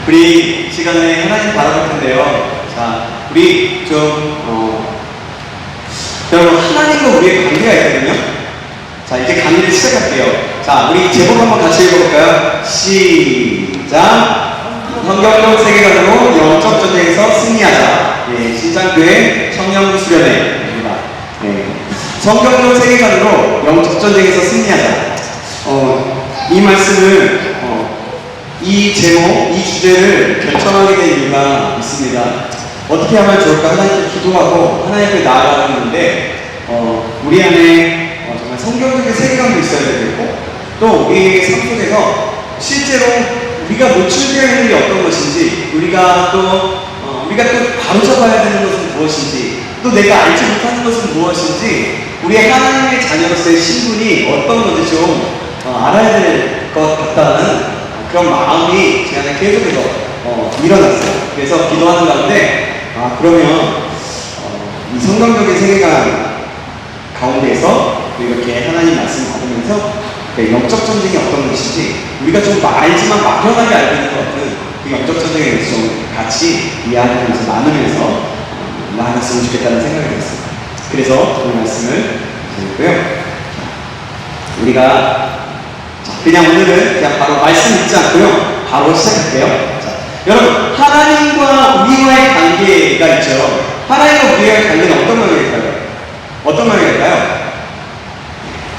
우리 이 시간에 하나님 바라볼 텐데요. 자, 우리 여러분, 하나님과 우리의 관계가 있거든요. 자, 이제 강의를 시작할게요. 자, 우리 제목 한번 같이 읽어볼까요? 시작! 성경적 세계관으로 영적 전쟁에서 승리하자. 예, 신장교회 청년부 수련회입니다. 네. 성경적 세계관으로 영적 전쟁에서 승리하자. 이 말씀을 이 제목, 이 주제를 결정하게 된 이유가 있습니다. 어떻게 하면 좋을까? 하나님께 기도하고 하나님께 나아가는데 우리 안에 정말 성경적인 세계관도 있어야 되겠고, 또 우리의 삶 속에서 실제로 우리가 노출되어 있는 게 어떤 것인지, 우리가 또 바로잡아야 되는 것은 무엇인지, 또 내가 알지 못하는 것은 무엇인지, 우리의 하나님의 자녀로서의 신분이 어떤 건지 좀 알아야 될 것 같다는 그런 마음이 제 안에 계속해서 일어났어요. 그래서 기도하는 가운데 그러면 이 성경적인 세계관 가운데서 이렇게 하나님 말씀 받으면서 영적 전쟁이 어떤 것인지 우리가 좀 알지만 막연하게 알고 있는 것 같은 그 영적 전쟁에 대해서 좀 같이 이야기하면서 나누면서 나눴으면 좋겠다는 생각이 들었습니다. 그래서 오늘 말씀을 드리고요. 우리가 그냥 오늘은 그냥 바로 말씀 읽지 않고요, 바로 시작할게요. 자, 여러분, 하나님과 우리와의 관계가 있죠. 하나님과 우리와의 관계는 어떤 관계일까요? 어떤 관계일까요?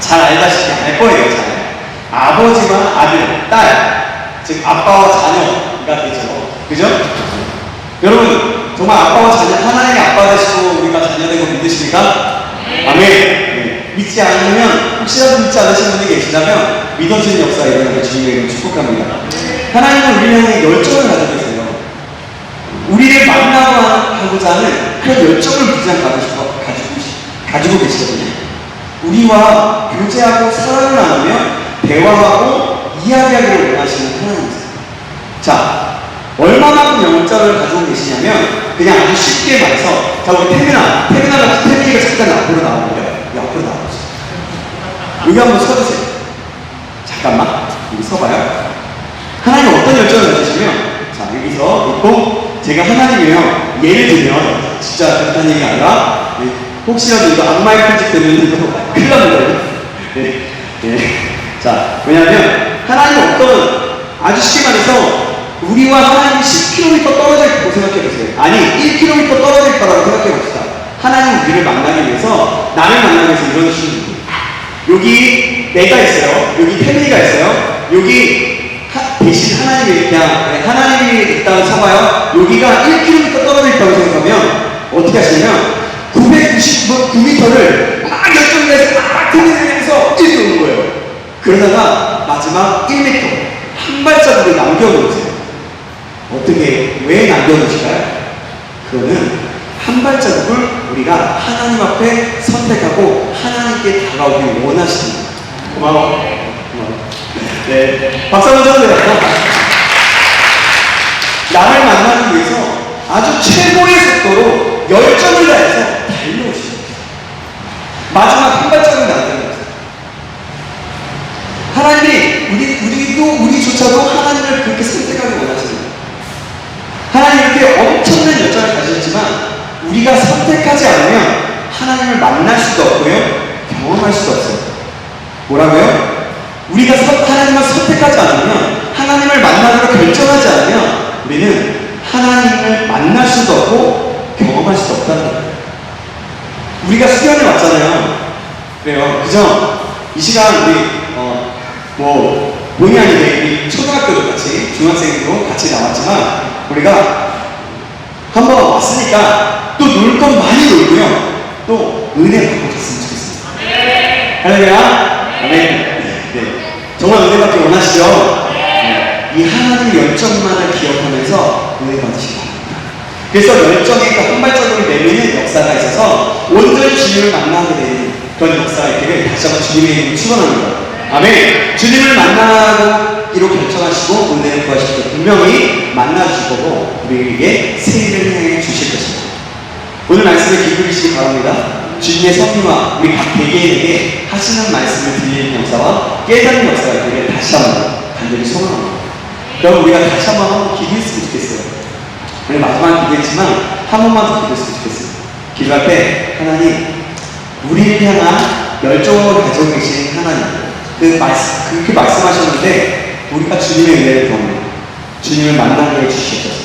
잘 알다시피 알 거예요. 잘. 아버지와 아들, 딸, 즉 아빠와 자녀가 되죠. 그죠? 여러분, 정말 아빠와 자녀, 하나님의 아빠 되시고 우리가 자녀 되고 믿으십니까? 아멘. 네. 믿지 않으면, 혹시라도 믿지 않으시는 분이 계시다면 믿어지는 역사가 일어나게 주님의 이름으로 축복합니다. 하나님은 우리를 향해 열정을 가지고 계세요. 우리를 만나고자 하는 그런 열정을 무지한 가지고 계시거든요. 우리와 교제하고 사랑을 나누며 대화하고 이야기하기를 원하시는 하나님이세요. 자, 얼마만큼 영적을 가지고 계시냐면, 그냥 아주 쉽게 말해서, 자, 우리 태민이가 잠깐 앞으로 나오는데요. 앞으로 나와보세요. 여기 한번 서주세요. 잠깐만, 여기 서봐요. 하나님 어떤 열정을 가지시면, 자, 여기서 있고, 제가 하나님이에요. 예를 들면, 진짜 그렇다는 얘기가 아니라, 혹시라도 이거 악마의 편집 되면 큰일 납니다. 네. 네. 자, 왜냐하면 하나님은 아주 쉽게 말해서 우리와 하나님이 10km 떨어져 있다고 생각해보세요. 아니, 1km 떨어져 있다고 생각해봅시다. 하나님은 우리를 만나기 위해서, 나를 만나기 위해서 이러시는 분이에요. 여기 내가 있어요. 여기 태민이가 있어요. 여기 대신 하나님이 그냥 하나님이 있다고 쳐봐요. 여기가 1km 떨어져 있다고 생각하면 어떻게 하시냐면 999m를 막 열정해서 막 들이대면서 뛰어오는 거예요. 그러다가 마지막 1m 한 발자국을 남겨놓으세요. 어떻게, 왜 남겨놓으실까요? 그거는 한 발자국을 우리가 하나님 앞에 선택하고 하나님께 다가오길 원하십니다. 고마워. 네, 박수 한번 쳐주세요. 나를 만나기 위해서 아주 최고의 속도로 열정을 다해서 달려오시죠. 마지막 한 발자국을 남겨놓으세요. 하나님이 우리조차도 하나님을 그렇게 선택하기 원하십니다. 하나님 이렇게 엄청난 열정을 가지셨지만 우리가 선택하지 않으면 하나님을 만날 수도 없고요, 경험할 수도 없어요. 뭐라고요? 우리가 하나님을 선택하지 않으면, 하나님을 만나기로 결정하지 않으면 우리는 하나님을 만날 수도 없고 경험할 수도 없다는 거예요. 우리가 수련회 왔잖아요. 그래요. 그죠? 이 시간 우리 본의 아니게 우리 초등학교도 같이, 중학생도 같이 나왔지만 우리가 한번 왔으니까 또 놀 건 많이 놀고요, 또 은혜 받고 갔으면 좋겠습니다. 할렐루야. 아멘. 네. 정말 은혜 받기 원하시죠? 네. 이 하나님의 열정만을 기억하면서 은혜 받으시기 바랍니다. 그래서 열정에 한 발자국을 내미는 역사가 있어서 온전히 주님을 만나게 되는 그런 역사가 있기를 다시 한번 주님의 이름으로 축원합니다. 아멘. 주님을 만나기로 결정하시고 은혜를 구하실 때 분명히 만나주실 거고 우리에게 세일을 향해 주실 것입니다. 오늘 말씀을 기울이시기 바랍니다. 주님의 섭리와 우리 각 개개인에게 하시는 말씀을 들리는 역사와 깨닫는 역사가 있기를 다시 한번 간절히 소원합니다. 그럼 우리가 다시 한번 기도했습니다. 한 번만 더 기도했으면 좋겠습니다. 기도할 때 하나님, 우리를 향한 열정을 가지고 계신 하나님, 그렇게 말씀하셨는데 우리가 주님의 은혜를 경험해요. 주님을 만나게 해주시옵소서.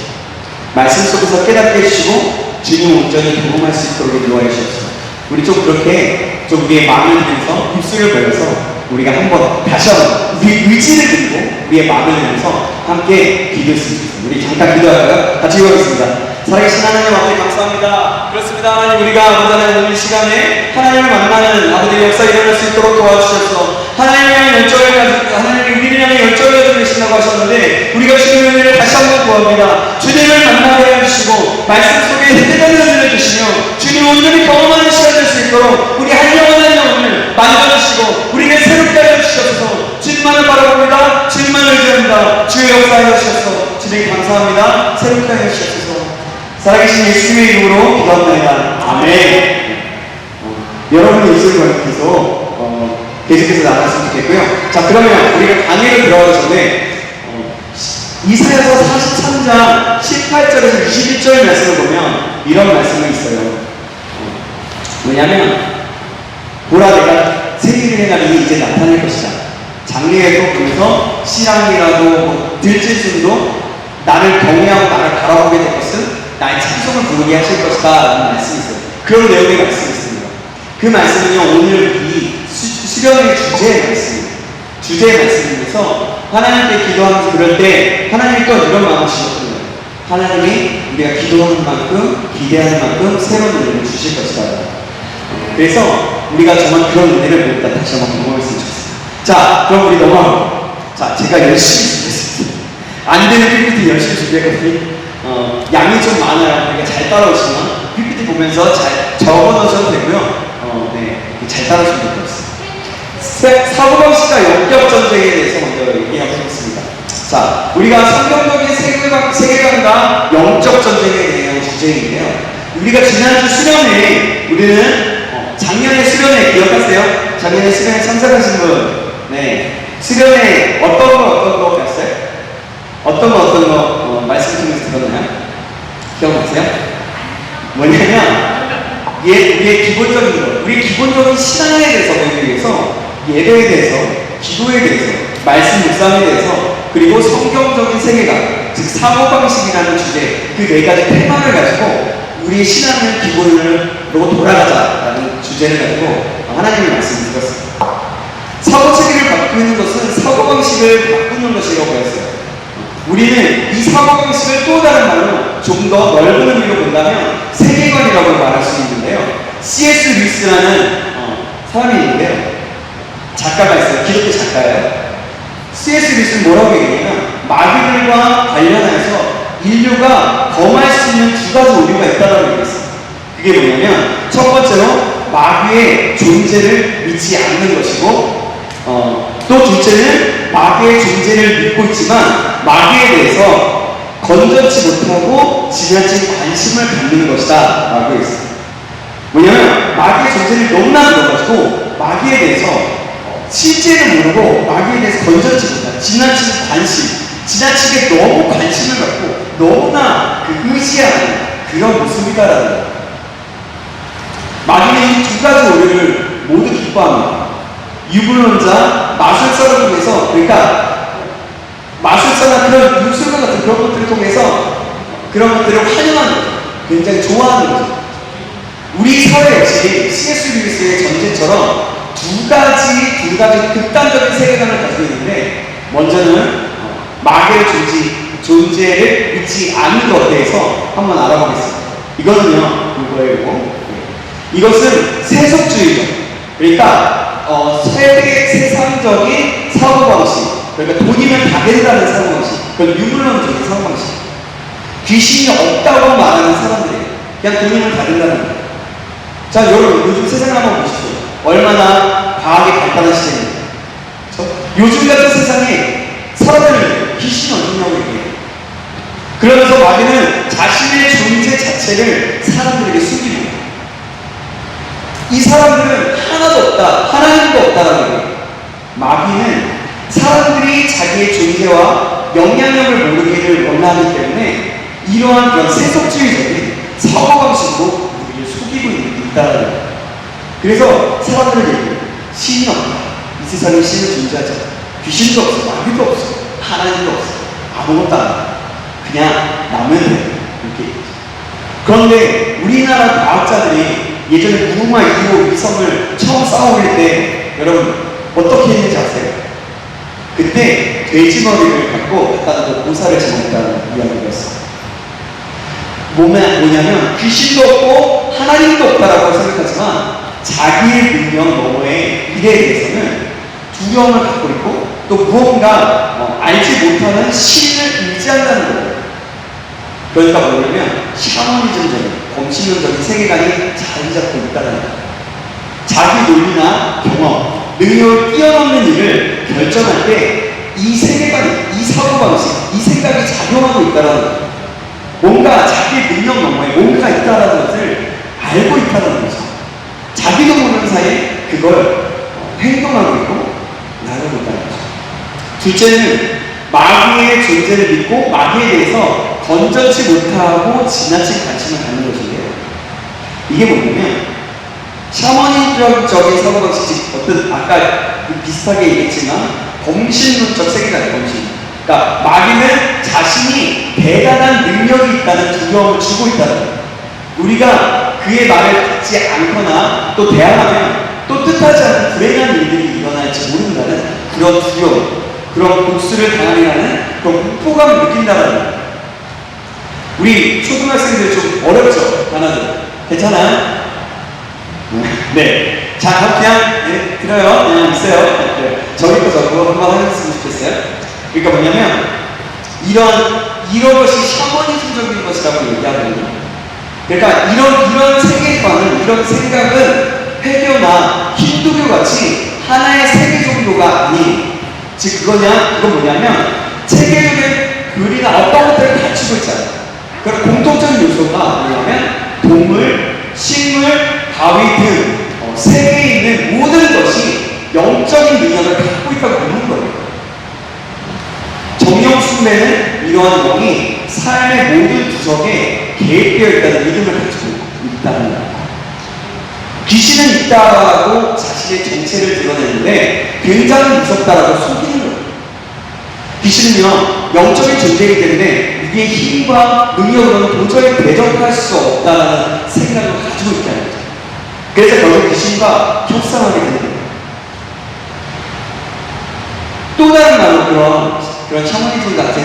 말씀 속에서 깨닫게 해주시고 주님 온전히 경험할 수 있도록 인도하여 주옵소서. 우리 좀 그렇게 좀 우리의 마음을 들여서 입술을 벌려서 우리가 한번 다시 한번 우리 의지를 들고 우리의 마음을 들여서 함께 기도했으면 좋겠습니다. 우리 잠깐 기도할까요? 같이 기도하겠습니다. 살아계신 하나님 앞에 감사합니다. 그렇습니다. 하나님, 우리가 아버지 오늘 시간에 하나님을 만나는 아버지의 역사 일어날 수 있도록 도와주셔서 하나님을 향한 열정을 가지고 하나님이 우리를 향해 열정을 가지고 계신다고 하셨는데 우리가 주님의 은혜를 다시 한번 구합니다. 주님을 만나게 해주시고 말씀 속에 깨닫는 은혜를 주시며 주님 온전히 경험하는 시간 될 수 있도록 우리 한 영혼 한 영혼을 만들어주시고 우리를 새롭게 하여 주셔서 주님만을 바라봅니다. 주님만을 의지합니다. 주의 역사하여 주셔서 주님 감사합니다. 새롭게 하여 주셔서 살아계신 예수님의 이름으로 기도합니다. 아멘. 여러분의 입술을 계속해서 나갔으면 좋겠고요. 자, 그러면 우리가 강의를 들어가기 전에 이사야서 43장 18절에서 21절 말씀을 보면 이런 말씀이 있어요. 뭐냐면 보라, 내가 새 일을 행하니 이제 나타날 것이다. 장래에도 보면서 신앙이라도 들짐승도 나를 경외하고 나를 바라보게 될 것은 나의 찬송을 부르게 하실 것이다 라는 말씀이 있어요. 그런 내용의 말씀이 있습니다. 그 말씀은요, 오늘 이 수련의 주제의 말씀입니다. 주제의 말씀이면서 하나님께 기도하면서 그럴 때 하나님이 또 이런 마음을 주셨거든요. 하나님이 우리가 기도하는 만큼 기대하는 만큼 새로운 은혜를 주실 것이다. 그래서 우리가 정말 그런 은혜를 모두 다시 한번 경험했으면 좋겠습니다. 자, 그럼 우리 넘어가고, 자, 제가 열심히 준비했습니다. 안 되는 PPT 열심히 준비했거든요. 양이 좀 많아요. 그러니까 잘 따라오시면 PPT 보면서 잘 적어놓으셔도 되고요. 네, 잘 따라오시면 될 것 같습니다. 사고방식과 역겹전쟁에 대해서 먼저 얘기하겠습니다. 자, 우리가 성경적인 세계관과 영적 전쟁에 대한 주제인데요. 우리가 지난주 수련회, 우리는 작년에 수련회 기억하세요? 작년에 수련회 참석하신 분, 네, 수련회 어떤 거 배웠어요? 어떤 거 말씀 통해서 들었나요? 기억나세요? 뭐냐면 우리의 기본적인 신앙에 대해서 배우기 위해서 예배에 대해서, 기도에 대해서, 말씀 묵상에 대해서, 그리고 성경적인 세계관, 즉 사고방식이라는 주제, 그 네 가지 테마를 가지고 우리의 신앙의 기본으로 돌아가자라는 주제를 가지고 하나님의 말씀을 드렸습니다. 사고체계를 바꾸는 것은 사고방식을 바꾸는 것이라고 했어요. 우리는 이 사고방식을 또 다른 말로 좀 더 넓은 의미로 본다면 세계관이라고 말할 수 있는데요. C.S. 루이스라는 사람이 있는데요. 작가가 있어요. 기독교 작가예요. C.S. 루이스는 뭐라고 얘기하냐면 마귀들과 관련해서 인류가 범할 수 있는 두 가지 오류가 있다고 얘기했어요. 그게 뭐냐면 첫 번째로 마귀의 존재를 믿지 않는 것이고 또 둘째는 마귀의 존재를 믿고 있지만 마귀에 대해서 건전치 못하고 지나친 관심을 갖는 것이다 라고 했어요. 뭐냐면 마귀의 존재를 너무나 믿어가지고 마귀에 대해서 실제는 모르고 마귀에 대해서 건전치 못한 지나친 관심, 지나치게 너무 관심을 갖고 너무나 의지하는 그런 모습이다라는 거예요. 마귀는 이 두 가지 오류를 모두 기뻐합니다. 유불론자, 마술사를 통해서, 그러니까 마술사나 그런 육술과 같은 그런 것들을 통해서 그런 것들을 활용하는 거죠. 굉장히 좋아하는 거죠. 우리 사회 역시 C.S. 루이스의 전제처럼 두 가지 극단적인 세계관을 가지고 있는데, 먼저는 마귀의 존재를 믿지 않는 것에 대해서 한번 알아보겠습니다. 이거는요, 이거예요. 이것은 세속주의죠. 그러니까 세상적인 사고방식, 그러니까 돈이면 다 된다는 사고방식, 그건 유물론적인 사고방식. 귀신이 없다고 말하는 사람들이에요. 그냥 돈이면 다 된다는 거예요. 자, 여러분 요즘 세상을 한번 보십시오. 얼마나 과학이 발달한 시대입니까? 요즘 같은 세상에 사람들은 귀신이 어딨냐고 얘기해요. 그러면서 마귀는 자신의 존재 자체를 사람들에게 숨기는 거예요. 이 사람들은 하나도 없다, 하나님도 없다라는 거예요. 마귀는 사람들이 자기의 존재와 영향력을 모르기를 원하기 때문에 이러한 그런 세속주의적인 사고방식으로 우리를 속이고 있다는 거예요. 그래서 사람들은 얘기해요. 신이 없다. 이 세상에 신은 존재하지 않아. 귀신도 없어. 마귀도 없어. 하나님도 없어. 아무것도 안 해. 그냥 나면 돼. 이렇게 얘기하죠. 그런데 우리나라 과학자들이 예전에 무궁화 2호 위성을 처음 쌓아올릴 때 여러분 어떻게 했는지 아세요? 그때 돼지 머리를 갖고 갖다 놓고 고사를 지냈다는 이야기가 있어요. 뭐냐면 귀신도 없고 하나님도 없다라고 생각하지만 자기의 능력 너머의 미래에 대해서는 두려움을 갖고 있고 또 무언가 알지 못하는 신을 의지한다는 거예요. 그러니까 뭐냐면 샤머니즘적인 범신론적인 세계관이 자리 잡고 있다는 거예요. 자기 논리나 경험, 능력을 뛰어넘는 일을 결정할 때 이 세계관이, 이 사고방식, 이 생각이 작용하고 있다는 거예요. 뭔가 자기의 능력 너머에 뭔가가 있다는 것을 알고 있다는 거죠. 자기도 모르는 사이에 그걸 행동하고 있고 나누고 있다는 거죠. 둘째는 마귀의 존재를 믿고 마귀에 대해서 건전치 못하고 지나친 관심을 갖는 것인데요. 이게 뭐냐면 샤머니즘적인 사고방식, 어떤 아까 비슷하게 얘기했지만 범신론적 세계관이에요. 범신. 그러니까 마귀는 자신이 대단한 능력이 있다는 두려움을 주고 있다는 거예요. 우리가 그의 말을 듣지 않거나 또 대항하면 또 뜻하지 않은 불행한 일들이 일어날지 모른다는 그런 두려움, 그런 복수를 당하리라는 그런 공포감을 느낀다는 거예요. 우리 초등학생들 좀 어렵죠? 단어들. 괜찮아요? 네. 자, 그냥 들어요. 그냥 있어요. 네. 저기 거 저거 한번 해줬으면 좋겠어요. 그러니까 뭐냐면 이런 것이 샤머니즘적인 것이라고 얘기하거든요. 그러니까 이런 세계관은, 이런 생각은 회교나 힌두교 같이 하나의 세계 정도가 아닌, 즉 그건 뭐냐면 체계적인 교리나 어떤 것들을 갖추고 있잖아요. 그런 공통적인 요소가 뭐냐면 동물, 식물, 바위 등 세계에 있는 모든 것이 영적인 능력을 갖고 있다고 보는 거예요. 정령 숭배는 이러한 영이 삶의 모든 구석에 계획되어 있다는 믿음을 가지고 있다는 거예요. 귀신은 있다고 자신의 정체를 드러내는데 굉장히 무섭다라고 숨기는 거예요. 귀신은요, 영적인 존재이기 때문에 우리의 힘과 능력으로는 도저히 대적할 수 없다는 생각을 가지고 있다는 거죠. 그래서 결국 귀신과 협상하게 되는 거예요. 또 다른 말로 그런 샤머니즘 같은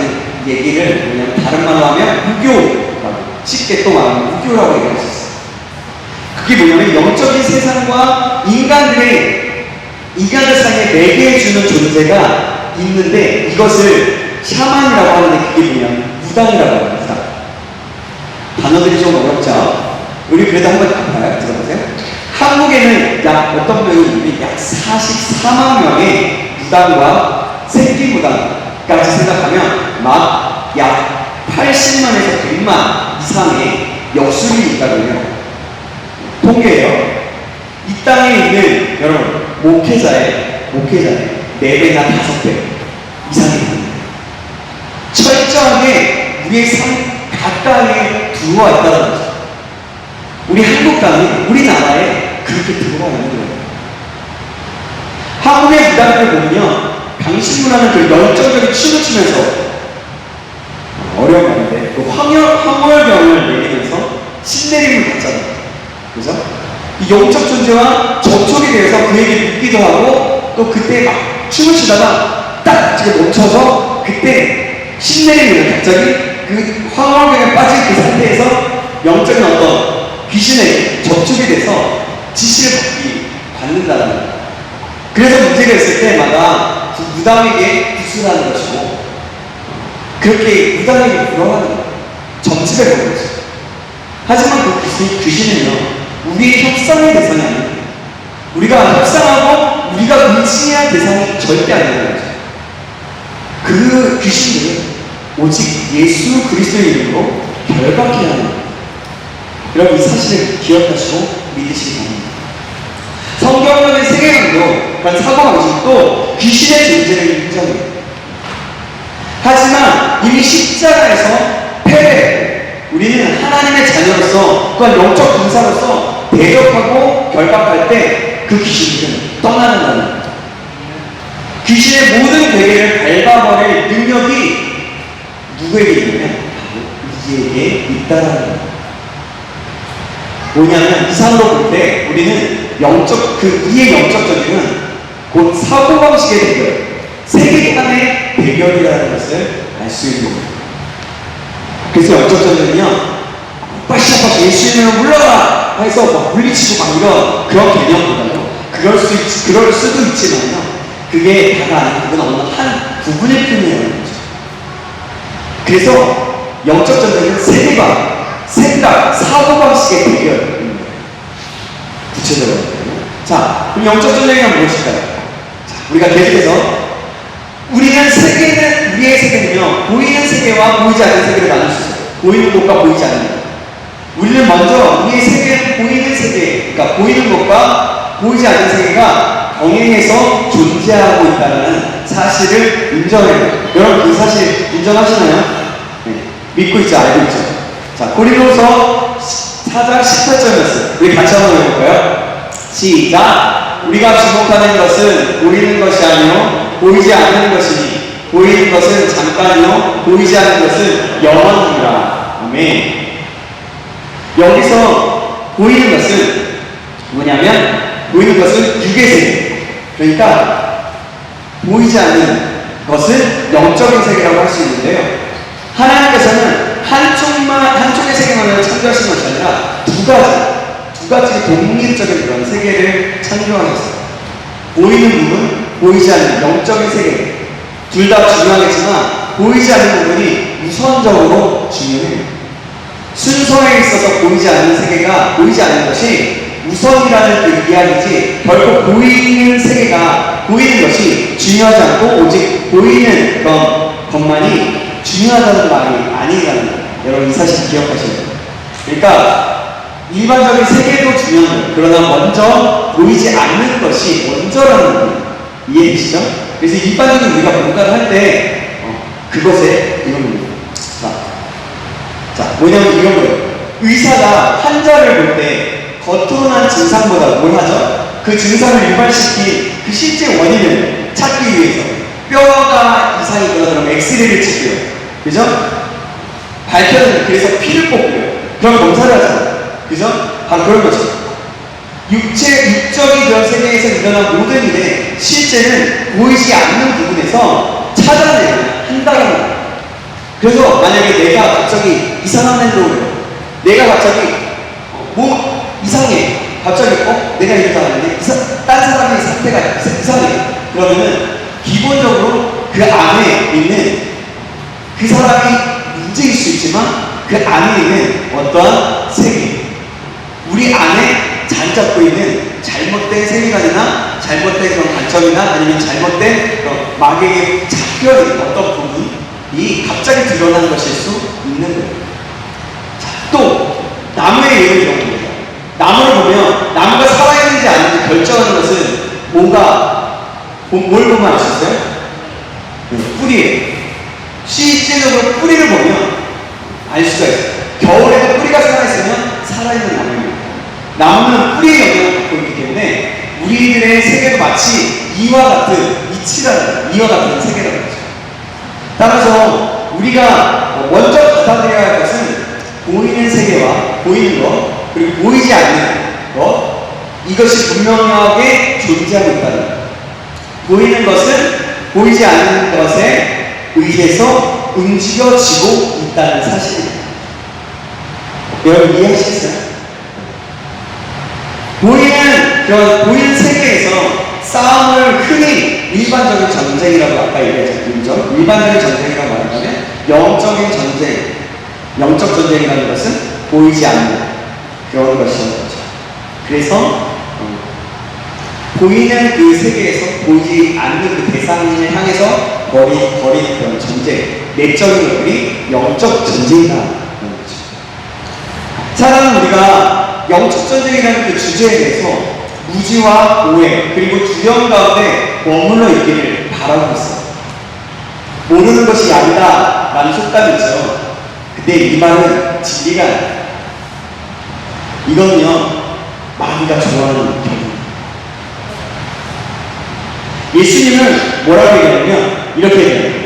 얘기를 뭐냐면 다른 말로 하면 무교라고, 쉽게 또 말하면 무교라고 얘기할 수 있어요. 그게 뭐냐면 영적인 세상과 인간들 사이에 매개해주는 존재가 있는데 이것을 샤만이라고 하는데 그게 뭐냐면 무당이라고 합니다. 무당. 단어들이 좀 어렵죠? 우리 그래도 한번 가봐요. 들어보세요. 한국에는 어떤 명이 약 44만 명의 무당과 생기무당까지 생각하면 약 80만에서 100만 이상의 역술이 있다고 해요. 통계예요. 이 땅에 있는 여러분 목회자의 4배나 5배 이상이 있습니다. 철저하게 우리의 삶 가까이에 들어와 있다는 거죠. 우리 한국 땅이 우리나라에 그렇게 들어와 있는 거예요. 한국의 무당들 보면요, 강신문화는 그 열정적인 춤을 추면서 어려운 말인데 그 황홀병을 내리면서 신내림을 받잖아요. 그죠? 이 영적 존재와 접촉에 대해서 그에게 묻기도 하고 또 그때 막 춤을 추다가 딱 지금 멈춰서 그때 신내림을 갑자기 그 황홀병에 빠진 그 상태에서 영적인 어떤 귀신의 접촉이 돼서 지시를 받는다는 거예요. 그래서 문제가 있을 때마다 그 무당에게 구술하는 것이고 그렇게 무당에게 부러워하는 거예요. 점집에 보는 거죠. 하지만 그 귀신은요, 우리의 협상의 대상이 아니에요. 우리가 협상하고 우리가 의지해야 대상이 절대 아니라는 거죠. 그 귀신들은 오직 예수 그리스도의 이름으로 결박해야 하는 거예요. 여러분 이 사실을 기억하시고 믿으시기 바랍니다. 성경의 세계관도 그런 사고방식도 귀신의 존재를 인정해요. 하지만 이미 십자가에서 패배했고 우리는 하나님의 자녀로서 또한 영적 군사로서 대적하고 결박할 때 그 귀신들은 떠나는다는 거예요. 귀신의 모든 베개를 밟아버릴 능력이 누구에게 있냐면 바로 우리에게 있다는 거예요. 뭐냐면 이상으로 볼 때 우리는 이의 영적 전쟁은 곧 사고방식의 대결, 세계관의 대결이라는 것을 알 수 있는 거예요. 그래서 영적 전쟁은요, 빠시빠시 예수님을 물러라 해서 막 물리치고 막 이런 그런 개념보다도 그럴 수도 있지만요, 그게 다가 아니고 그건 어느 한 부분의 편이라는 거죠. 그래서 영적 전쟁은 세계관, 생각, 사고방식의 대결입니다. 구체적으로. 자, 그럼 영적 전쟁이란 무엇일까요? 자, 우리가 계속해서 우리의 세계는요, 보이는 세계와 보이지 않는 세계를 나눌 수 있어요. 보이는 것과 보이지 않는 것. 우리는 먼저 우리의 세계는 보이는 세계, 그러니까 보이는 것과 보이지 않는 세계가 병행해서 존재하고 있다는 사실을 인정해요. 여러분 그 사실 인정하시나요? 네. 믿고 있죠? 알고 있죠? 자, 고린도서 4장 18절이었어요. 우리 같이 한번 해볼까요? 시작! 우리가 주목하는 것은 보이는 것이 아니요 보이지 않는 것이니 보이는 것은 잠깐이요 보이지 않는 것은 영원이라. 아멘. 여기서 보이는 것은 뭐냐면 보이는 것은 육의 세계, 그러니까 보이지 않는 것은 영적인 세계라고 할 수 있는데요, 하나님께서는 한쪽의 세계만을 창조하신 것이 아니라 두 가지 독립적인 그런 세계를 창조하셨어요. 보이는 부분, 보이지 않는 영적인 세계, 둘 다 중요하겠지만 보이지 않는 부분이 우선적으로 중요해요. 순서에 있어서 보이지 않는 세계가, 보이지 않는 것이 우선이라는 그 이야기지, 결국 보이는 세계가, 보이는 것이 중요하지 않고 오직 보이는 것만이 중요하다는 말이 아니라는 거예요. 여러분 이 사실 기억하셔야 돼요. 그러니까 일반적인 세계도 중요한 거예요. 그러나 먼저 보이지 않는 것이 먼저라는 거예요. 이해되시죠? 그래서 일반적인 우리가 뭔가를 할 때 그것에 이런 겁니다. 자, 뭐냐면 이런 거예요. 의사가 환자를 볼 때 겉으로난 증상보다 뭘 하죠? 그 증상을 유발시킨 그 실제 원인을 찾기 위해서 뼈가 이상이 있거나 그러면 엑스레이를 찍고요. 그죠? 밝혀내는, 그래서 피를 뽑고요. 그런 검사를 하잖아요. 그죠? 바로 그런 거죠. 육적인 그런 세계에서 일어난 모든 일에 실제는 보이지 않는 부분에서 찾아내야 한다는 거예요. 그래서 만약에 내가 갑자기 이상한 행동을 해요. 내가 갑자기 뭐 이상해. 갑자기 내가 이렇게 하는데 딴 사람의 상태가 이상해. 그러면은 기본적으로 그 안에 있는 그 사람이 문제일 수 있지만 그 안에 있는 어떠한 세계, 우리 안에 자리 잡고 있는 잘못된 세계관이나 잘못된 그런 관점이나 아니면 잘못된 그런 마귀에게 잡혀있는 어떤 부분이 갑자기 드러나는 것일 수 있는 거예요. 자, 또 나무의 예를 이런 겁니다. 나무를 보면 나무가 살아있는지 아닌지 결정하는 것은 뭘 보면 아셨어요? 뿌리예요. 실제적으로 뿌리를 보면 알 수가 있어요. 겨울에도 뿌리가 살아있으면 살아있는 나무입니다. 나무는 뿌리의 영향을 받고 있기 때문에 우리들의 세계도 마치 이와 같은 세계라는 거죠. 따라서 우리가 먼저 받아들여야 할 것은 보이는 세계와 보이는 것, 그리고 보이지 않는 것, 이것이 분명하게 존재하고 있다는 것. 보이는 것은 보이지 않는 것에 의해서 움직여지고 있다는 사실입니다. 여러분 이해하시겠어요? 보이는 세계에서 싸움을 흔히 일반적인 전쟁이라고 아까 얘기했죠. 일반적인 전쟁이라고 말하면 영적 전쟁이라는 것은 보이지 않는 그런 것이라는 거죠. 그래서 보이는 그 세계에서 보이지 않는 그 대상을 향해서 벌이는 그런 전쟁, 내적인 것들이 영적 전쟁이라는 거죠. 사람은 우리가 영적 전쟁이라는 그 주제에 대해서 무지와 오해 그리고 두려움 가운데 머물러 있기를 바라고 있어요. 모르는 것이 아니다 라는 속담이 있죠. 근데 이 말은 진리가 아니에요. 이건요, 마귀가 좋아하는 경우. 예수님은 뭐라고 얘기하냐면 이렇게 얘기해요.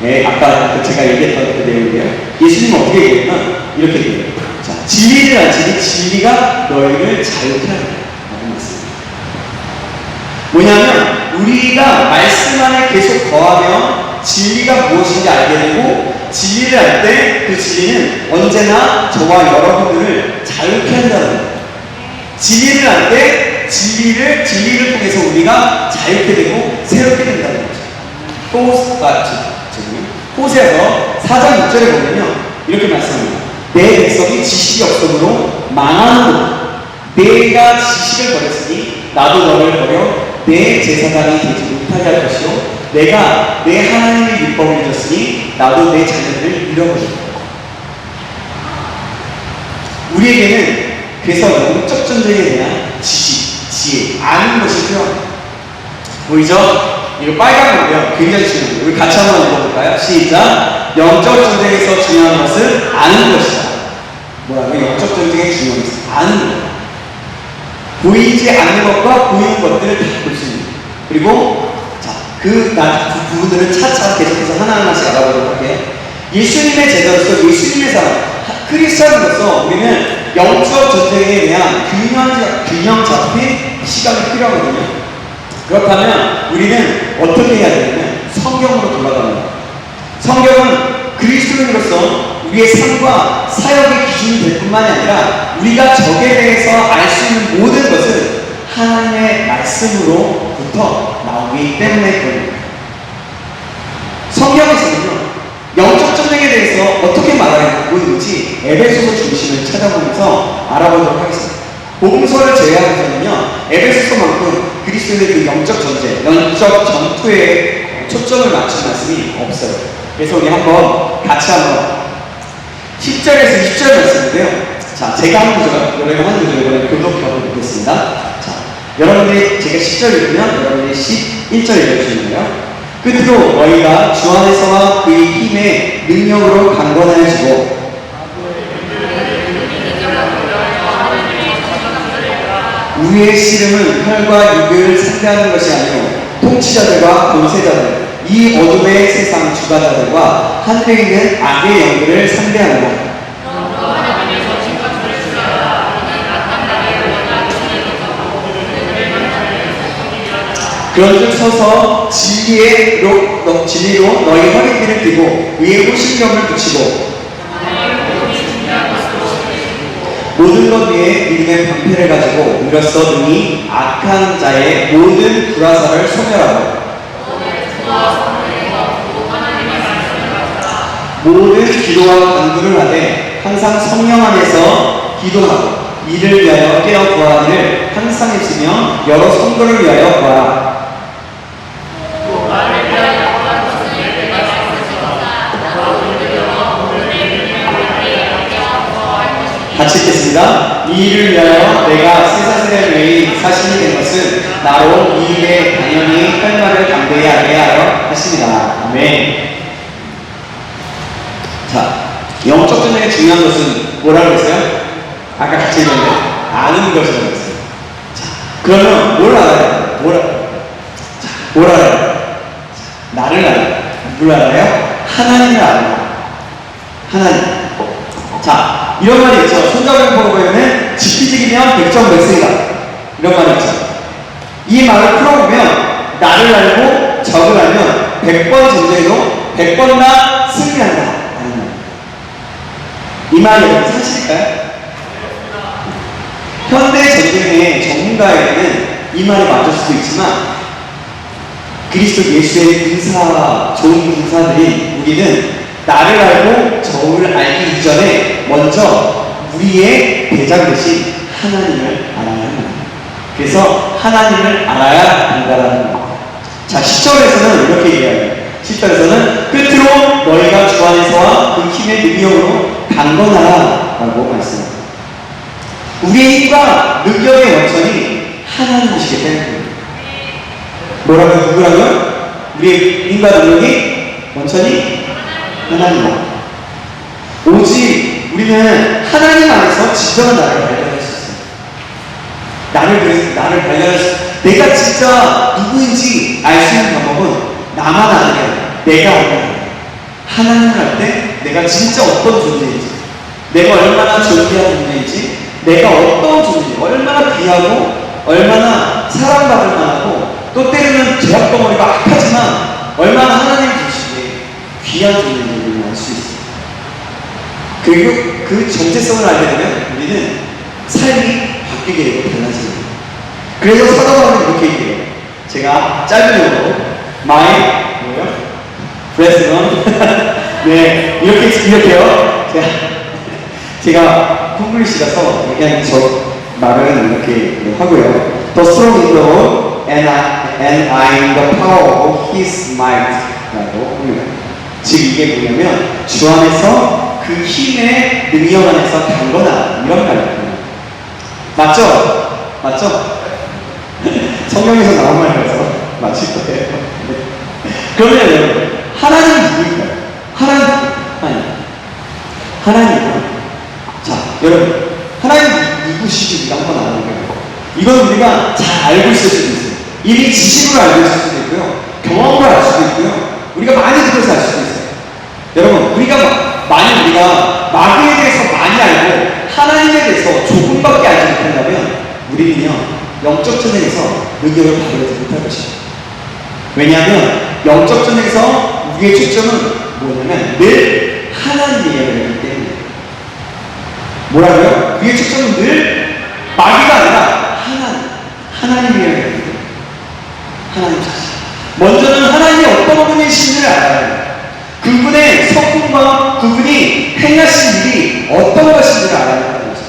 네, 아까 제가 얘기했던 그 내용인데요. 예수님은 어떻게 얘기했냐면 이렇게 얘기해요. 자, 진리를 알지니 진리가 너희를 자유케 하리라 라고 말씀합니다. 뭐냐면 우리가 말씀 안에 계속 거하면 진리가 무엇인지 알게 되고, 진리를 알 때 그 진리는 언제나 저와 여러분들을 자유케 한다는 거예요. 진리를 알 때 진리를 통해서 우리가 자유케 되고 새롭게 된다는 거죠. 호세아서 4장 6절에 보면요, 이렇게 말씀합니다. 내 백성이 지식이 없으므로 망하는도다. 내가 지식을 버렸으니 나도 너를 버려 내 제사장이 되지 못하게 할 것이요, 내가 내 하나님의 율법을 잊었으니 나도 내 자녀들을 잃어버린다. 우리에게는 그래서 영적 전쟁에 대한 지식, 지혜, 아는 것이 필요합니다. 보이죠? 이거 빨간 건데요, 굉장히 중요해요. 우리 같이 한번 읽어볼까요? 시작! 영적 전쟁에서 중요한 것은 아는 것이다. 뭐라고? 영적 전쟁의 중요한 것은 아는 것. 보이지 않는 것과 보이는 것들을 다 볼 수 있는 것. 그리고 그 부분들은 차차 계속해서 하나하나씩 알아보도록 할게요. 예수님의 제자로서, 예수님의 사람, 크리스찬으로서 우리는 영적 전쟁에 대한 균형 잡힌 시간이 필요하거든요. 그렇다면 우리는 어떻게 해야 되냐면 성경으로 돌아갑니다. 성경은 그리스도인으로서 우리의 삶과 사역의 기준이 될 뿐만이 아니라 우리가 적에 대해서 알 수 있는 모든 것은 하나님의 말씀으로부터 나오기 때문에 그런 거예요. 성경에서는요, 영적 전쟁에 대해서 어떻게 말하고 있는지 에베소서 중심을 찾아보면서 알아보도록 하겠습니다. 복음서를 제외하고서는요, 에베소서만큼 그리스도의 그 영적 전쟁, 영적 전투에 초점을 맞춘 말씀이 없어요. 그래서 우리 같이 한번 10절에서 20절 말씀인데요. 자, 제가 한 구절, 여러분 한 구절 이번에 교독하고 보겠습니다. 자, 여러분들이 제가 10절 읽으면 여러분들이 11절 읽어주시는 거예요. 끝으로 너희가 주 안에서와 그의 힘의 능력으로 강건해지고 우리의 씨름은 혈과 육을 상대하는 것이 아니고 통치자들과 권세자들, 이 어둠의 세상 주관자들과 하늘에 있는 악의 영들을 상대하는 것. 그런즉 서서 진리로 너희 허리띠를 띠고 위에 호심경을 붙이고 모든 것 위에 믿음의 방패를 가지고 일어서 능히 악한 자의 모든 불화살을 소멸하고 모든 기도와 간구를 하되 항상 성령 안에서 기도하고 이를 위하여 깨어 구하기를 항상 있으며 여러 성도를 위하여 구하라. 같이 읽겠습니다. 이 일을 위하여 내가 쇠사슬의 매일 사신이 된 것은 나로 이 일에 당연히 할 말을 담대히 하게 하여 하십니다. 아멘. 자, 영적 전쟁의 중요한 것은 뭐라고 했어요? 아까 같이 읽었는데 아는 것이라고 했어요. 자, 그러면 뭘 알아요? 뭘 알아요? 나를 알아요. 누굴 알아요? 하나님을 알아요. 하나님. 자, 이런 말이 있죠. 손자병법에 보면 지피지기면 백전백승이다. 이런 말이 있죠. 이 말을 풀어보면 나를 알고 적을 알면 100번 전쟁도 100번 다 승리한다. 이 말이 사실일까요? 현대 전쟁의 전문가에게는 이 말이 맞을 수도 있지만 그리스도 예수의 좋은 군사들인 우리는 나를 알고 저를 알기 이전에 먼저 우리의 대장 대신 하나님을 알아야 합니다. 그래서 하나님을 알아야 한다는 겁니다. 자, 10절에서는 이렇게 얘기해요. 10절에서는 끝으로 너희가 주 안에서와 그 힘의 능력으로 강건하라 라고 말씀합니다. 우리의 힘과 능력의 원천이 하나님이시기 때문입니다. 뭐라고요? 누구라고요? 우리의 힘과 능력이 원천이 하나님이다. 오직 우리는 하나님 안에서 진정한 나를 발견할 수 있어요. 나를 발견할 수, 내가 진짜 누구인지 알 수 있는 방법은 나만 아는 게 아니라 내가 아는 거예요. 하나님을 알 때 내가 진짜 어떤 존재인지, 내가 얼마나 존귀한 존재인지, 내가 어떤 존재인지, 얼마나 귀하고 얼마나 사랑받을 만하고 또 때로는 죄악덩어리가 악하지만 얼마나 하나님 보시기에 귀한 존재인지를 알 수 있어요. 그리고 그 정체성을 알게 되면 우리는 삶이 바뀌게 되고 달라집니다. 그래서 사도 바울은 이렇게 얘기해요. 제가 짧은 영어로 my president 네 이렇게요. 제가 콩글리시라서 그냥 저 말은 이렇게 하고요. The strong in the Lord and I in the power of His might라고 합니다. 즉 이게 뭐냐면 주 안에서 그 힘의 능력 안에서 강건하다 이런 말이에요. 맞죠? 맞죠? 성경에서 나온 말이라서 맞을 거예요. 그러면 여러분 하나님은 누구일까요? 하나님은 자 여러분 하나님 누구시지 우리가 한번 알아볼까요? 이건 우리가 잘 알고 있을 수도 있어요. 이미 지식으로 알고 있을 수도 있고요. 경험으로 알 수도 있고요. 우리가 많이 들어서 알 수도 있어요. 여러분 우리가 마귀에 대해서 많이 알고 하나님에 대해서 조금밖에 알지 못한다면 우리는요 영적 전쟁에서 의견을 발휘하지 못할 것입니다. 왜냐하면 영적 전쟁에서 우리의 초점은 뭐냐면 늘 하나님의 이야기이기 때문에. 뭐라고요? 우리의 초점은 늘 마귀가 아니라 하나님의 이야기이기 때문에. 하나님 자신. 먼저는 하나님이 어떤 분이신지를 알아야 해요. 그분의 성품과 그분이 행하신 일이 어떤 것인지를 알아야 한다는 거죠.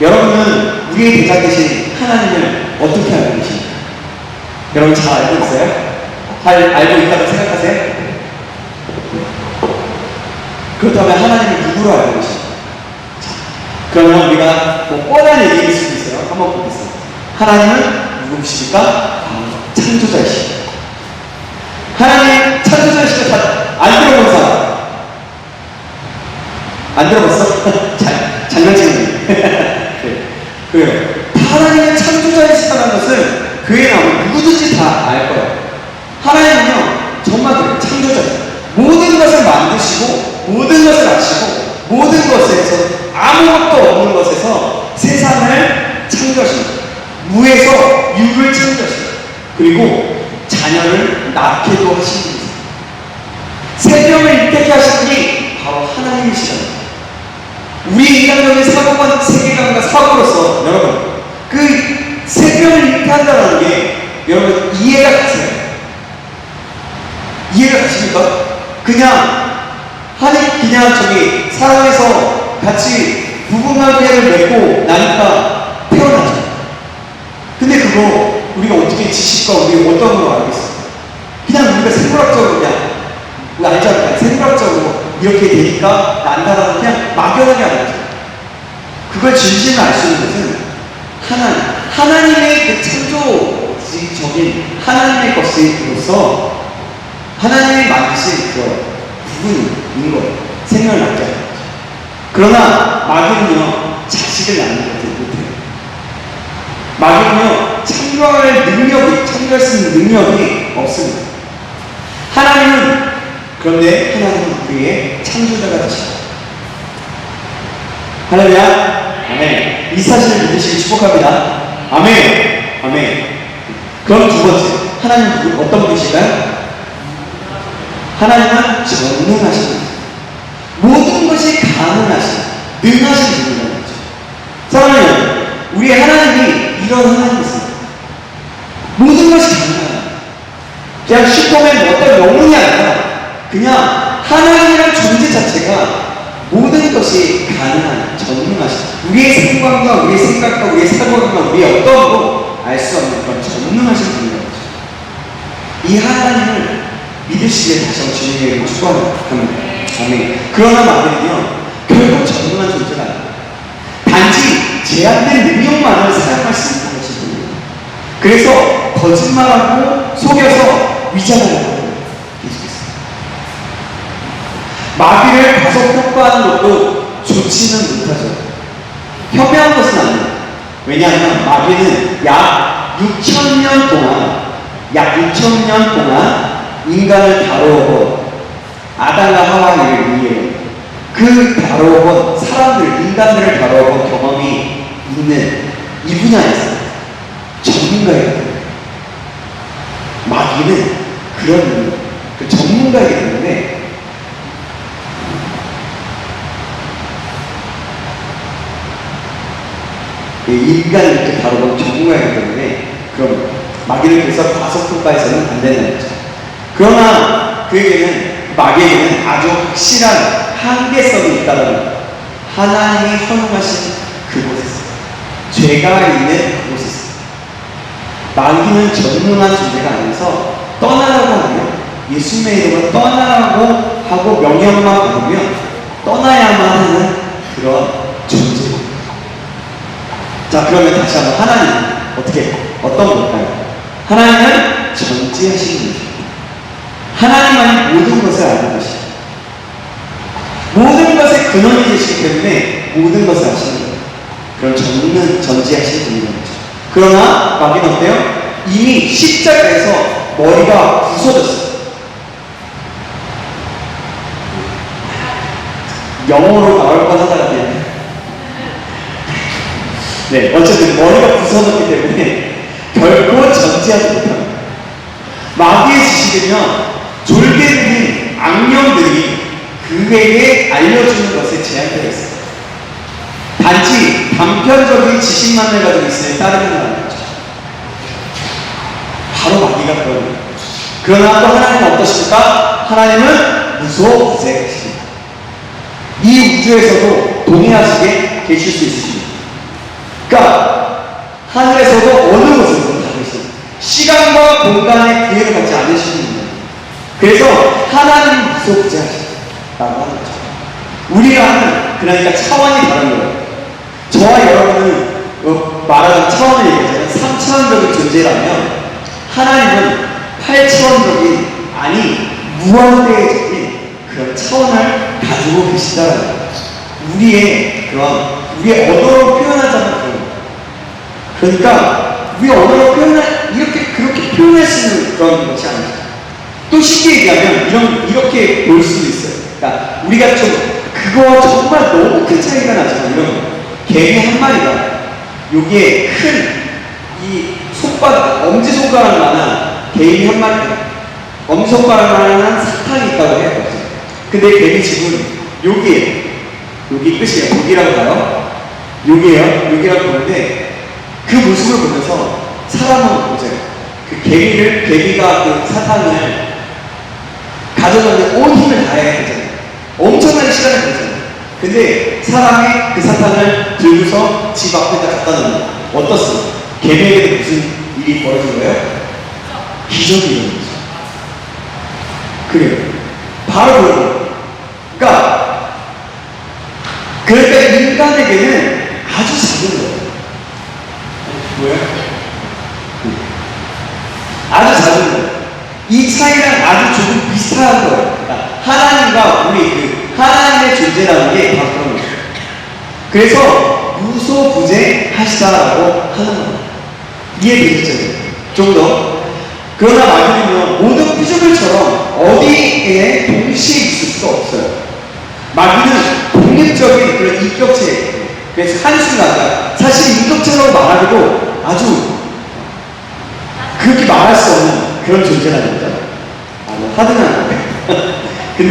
여러분은 우리의 대장 되신 하나님을 어떻게 알고 계십니까? 여러분 잘 알고 있어요? 잘 알고 있다고 생각하세요? 그렇다면 하나님을 누구로 알고 계십니까? 자, 그러면 우리가 뭐 뻔한 얘기일 수도 있어요. 한번 보겠습니다. 하나님은 누구십니까? 창조자이십니다. 하나님 창조자이시다. 안 들어본 사람? 안 들어봤어? 장난치는 그래요. 하나님의 창조자이시다는 것은 그의 나오는 누구든지 다 알 거예요. 하나님은요 정말 그래요. 창조자예요. 모든 것을 만드시고 모든 것을 아시고 모든 것에서 아무것도 없는 것에서 세상을 창조하십니다. 무에서 육을 창조하십니다. 그리고 자녀를 낳게도 하신 분이세요. 생명을 일으키게 하신 분이 바로 하나님이시잖아요. 우리 인간적인 사고관, 세계관과 사고로서 여러분 그 생명을 일으키게 한다는 게 여러분 이해가 가세요? 이해가 가십니까? 그냥 저기 사람에서 같이 부부관계를 맺고 나니까 태어나죠. 근데 그거 우리가 어떻게 지식과 우리가 어떤 걸 알고 있어요? 그냥 우리가 생물학적으로 그냥 알지 않을까요? 생물학적으로 이렇게 되니까 난다라는 그냥 막연하게 알죠. 그걸 진심을 알 수 있는 것은 하나님의 그 창조적인 하나님의 것으로서 하나님이 만드신 그 부분인 거예요. 생명을 낳게 하는 거죠. 그러나 마귀는요 자식을 낳는 것을 못해요. 마귀는요 창조할 수 있는 능력이 없습니다. 그런데 하나님은 우리의 창조자가 되십니다. 할렐루야. 아멘. 이 사실을 믿으시기 축복합니다. 아멘. 아멘. 그럼 두 번째, 하나님은 어떤 분이실까요? 하나님은 전능하신 분. 모든 것이 가능하신, 능하신 분이라는 거죠. 사랑하는 여러분, 우리의 하나님이 이런 하나님이십니다. 모든 것이 가능해요. 그냥 슈퍼맨 어떤 영웅이 아니라 그냥 하나님이라는 존재 자체가 모든 것이 가능한, 전능하신, 우리의 생각과 우리의 생각과 우리의 사고관과 우리의 어떠함도 알 수 없는 그런 전능하신 분이라는 거죠. 이 하나님을 믿으시기에 다시 한번 주님에게 축복합니다. 아멘. 그러나 마귀는요 결국 전능한 존재가 아닙니다. 단지 제한된 능력만을 사용할 수 있는 것입니다. 그래서 거짓말하고 속여서 위장하는 거예요. 마귀를 가속 평가하는 왜냐하면 마귀는 약 6,000년 동안 인간을 다루고 아담과 하와를 위해 그 다루어본 사람들, 인간들을 다루어본 경험이 있는 이 분야에서 전문가예요. 마귀는 그런 그 전문가이기 때문에 인간을 이렇게 다루고 전문가이기 때문에 그럼 마귀를 그래서 과소평가해서는 안 된다는 거죠. 그러나 그에게는 마귀에게는 아주 확실한 한계성이 있다는 거예요. 하나님이 허용하신 그곳에서 죄가 있는 그곳에서 마귀는 전능한 존재가 아니어서 떠나라고 하면 예수님의 이름으로 떠나라고 하고 명령만 받으면 떠나야만 하는 그런 존재입니다. 자, 그러면 다시 한번 하나님 어떤 걸까요? 하나님은 전지하신 분이십니다. 하나님만이 모든 것을 알고 계십니다. 모든 것의 근원이 되시기 때문에 모든 것을 아시는 거예요. 그럼 전지하신 분이라는 거죠. 그러나 마귀는 어때요? 이미 십자가에서 머리가 부서졌어요. 영어로 나올 뻔하다가 네, 어쨌든 머리가 부서졌기 때문에 결코 전지하지 못합니다. 마귀의 지식은요, 졸개들인 악령들이 그에게 알려주는 것에 제한되어 있습니다. 단지 단편적인 지식만을 가지고 있으면 따르는 거죠. 바로 마귀가 그런 거예요. 그러나 또 하나님은 어떠십니까? 하나님은 무소부재하십니다. 이 우주에서도 동의하시게 계실 수 있으십니다. 그러니까 하늘에서도 어느 곳에서도 다 계십니다. 시간과 공간의 기회를 갖지 않으시는 분이에요. 그래서 하나님은 무소부재하십니다. 라고 하는 거죠. 우리가 하는, 그러니까 차원이 다른 거예요. 저와 여러분은 말하는 차원을 얘기하자면 3차원적인 존재라면 하나님은 8차원적인, 아니 무한대적인 그런 차원을 가지고 계시다는 거예요. 우리의 언어로 표현하자면 그런 거예요. 그러니까 우리 언어로 그렇게 표현할 수 있는 그런 것이 아니죠. 또 쉽게 얘기하면 이렇게 볼 수도 있어요. 그러니까 우리가 그거 정말 너무 큰 차이가 나지만 이런 거. 개미 한 마리가 여기에 큰 이 엄지손가락만한 개미 한 마리, 엄지손가락만한 사탕이 있다고 해요. 근데 개미 집은 여기 끝이에요. 여기라고 봐요. 여기라고 보는데 그 모습을 보면서 사람은 보세요. 개미가 그 사탕을 가져가는 온 힘을 다해야 되잖아요. 엄청난 시간을 걸리잖아요. 근데 사람이 그 사탕을 들고서 집 앞에다 갖다 놓는 어떻습니까? 개미에게 무슨 일이 벌어진 거예요? 기적이 일어난 거죠. 그래요. 바로 그런 거예요. 그러니까 인간에게는 아주 작은 거예요. 뭐예요? 아주 작은 거예요. 이 차이는 아주 조금 비슷한 거예요. 그러니까 하나님과 하나님의 존재라는 게 바로 그런 거예요. 그래서 무소부재하시다라고 하는 거예요. 이해되시죠? 좀 더. 그러나 마귀는요, 모든 피조물처럼 어디에 동시에 있을 수가 없어요. 마귀는 독립적인 그런 인격체예요. 그래서 한순간, 사실 인격체라고 말하기도 아주 그렇게 말할 수 없는 그런 존재라는 거죠. 하드는 근데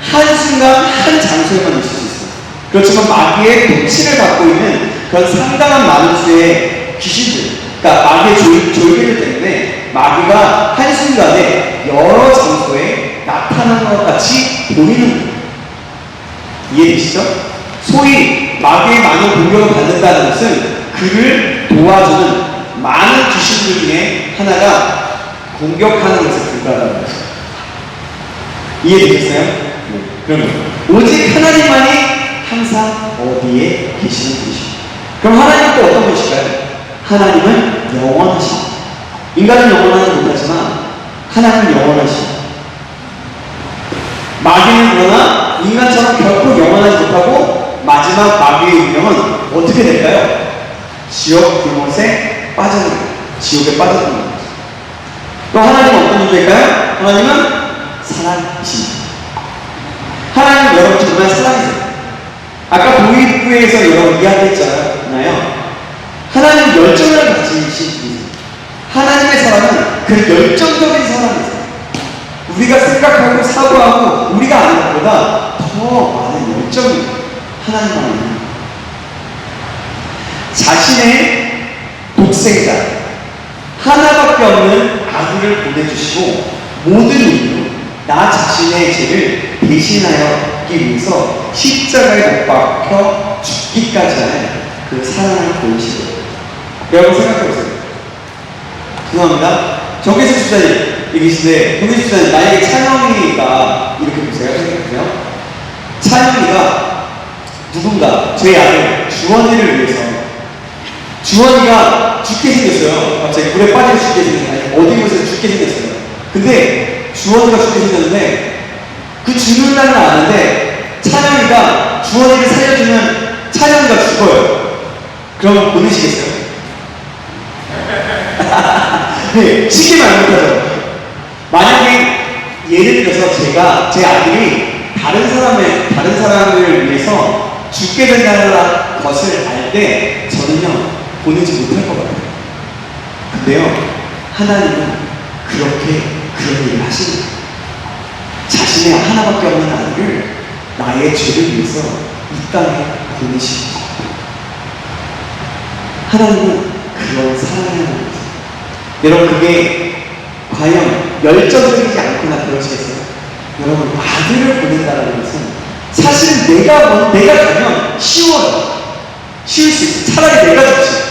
한순간 한 장소에만 있을 수 있어요. 그렇지만 마귀의 통치를 받고 있는 그런 상당한 많은 수의 귀신들, 그러니까 마귀의 졸개들 때문에 마귀가 한순간에 여러 장소에 나타나는 것 같이 보이는 거예요. 이해되시죠? 소위 마귀의 많은 공격을 받는다는 것은 그를 도와주는 많은 귀신들 중에 하나가 공격하는 것에 불과하다는 거죠. 이해되셨어요? 네. 그러면 오직 하나님만이 항상 어디에 계시는 분이십니다. 그럼 하나님은 또 어떤 분이실까요? 하나님은 영원하십니다. 인간은 영원하지 못하지만 하나님은 영원하십니다. 마귀는 그러나 인간처럼 결코 영원하지 못하고 마지막 마귀의 운명은 어떻게 될까요? 지옥 불못에 빠져든 거예요. 지옥에 빠져든 거예요. 또 하나님은 어떤 존재일까요? 하나님은 사랑이십니다. 하나님은 여러분 정말 사랑이세요. 아까 도입부에서 여러분 이야기했잖아요. 하나님은 열정을 가지신 분이세요. 하나님의 사랑은 그 열정적인 사랑이세요. 우리가 생각하고 사고하고 우리가 아는 것보다 더 많은 열정이 하나님만입니다. 자신의 독생자 하나밖에 없는 아들을 보내주시고 모든 인류 나 자신의 죄를 대신하였기 위해서 십자가에 못 박혀 죽기까지 하는 그 사랑을 보이시고 여러분 생각해보세요. 죄송합니다. 정계수 집사님 얘기시는데 정계수 집사님 만약에 찬영이가 이렇게 보세요. 생각해보세요. 찬영이가 누군가 제 아들 주원이를 위해서 주원이가 죽게 생겼어요. 갑자기 물에 빠지고 죽게 생겼어요. 어디 곳에서 죽게 생겼어요. 근데 주원이가 죽게 생겼는데 그 죽는 날은 아는데 찬영이가 주원이를 살려주면 찬영이가 죽어요. 그럼 보내시겠어요? 네, 쉽게 말 못하죠. 만약에 예를 들어서 제가 제 아들이 다른 사람을 위해서 죽게 된다는 것을 알 때 저는요 보내지 못할 것 같아요. 근데요 하나님은 그렇게 그런 일을 하십니다. 자신의 하나밖에 없는 아들을 나의 죄를 위해서 이 땅에 보내십니다. 하나님은 그런 사랑을 하는 여러분 그게 과연 열정적이지 않거나 그러시겠어요? 여러분 아들을 보낸다는 것은 사실은 내가 가면 쉬워요. 쉬울 수 있어요. 차라리 내가 죽지.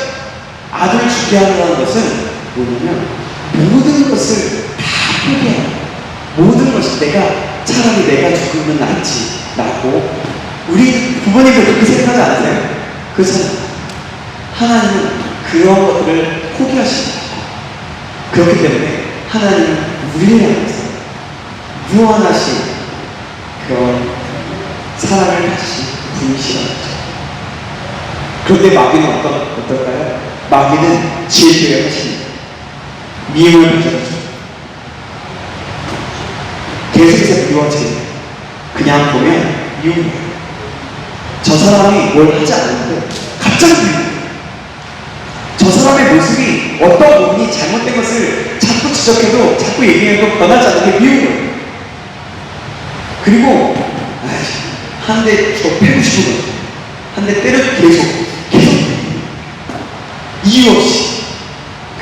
아들을 죽게 한다는 것은 뭐냐면 모든 것을 다 포기해요. 모든 것이 차라리 내가 죽으면 낫고 우리 부모님도 그렇게 생각하지 않으세요? 그래서 하나님은 그런 것들을 포기하십니다. 그렇기 때문에 하나님은 우리를 향해서 무한하신 그런 사랑을 가지신 분이시라는 거죠. 그런데 마귀는 어떨까요? 마귀는 질투를 하십니다. 미움을 가져다죠. 계속해서 미워지게 그냥 보면 미움이에요. 저 사람이 뭘 하지 않는데 갑자기 미워요. 저 사람의 모습이 어떤 부분이 잘못된 것을 자꾸 지적해도 자꾸 얘기해도 변하지 않는 게 미운 거예요. 그리고 한 대 더 패고 싶은 거예요. 한 대 때려 계속 이유 없이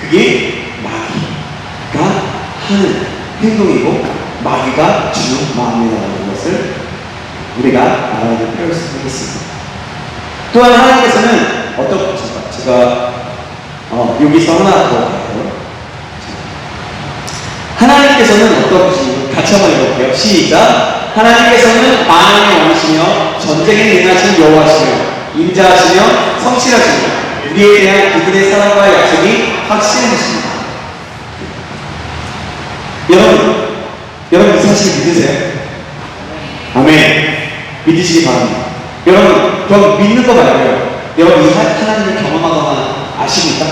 그게 마귀가 하는 행동이고 마귀가 주는 마음이라는 것을 우리가 알아야 될 필요가 있습니다. 또한 하나님께서는 제가 여기서 하나 더 할게요. 하나님께서는 어떤 분이신지 같이 한번 읽어볼게요. 시작. 하나님께서는 만왕의 왕이시며 전쟁에 능하신 여호와시며 인자하시며 성실하시며 우리에 대한 그분의 사랑과 약속이 확실하십니다. 여러분 이 사실 믿으세요? 아멘. 믿으시기 바랍니다. 여러분 그럼 믿는 거 말고요. 여러분 이 하나님을 경험하거나 아십니까?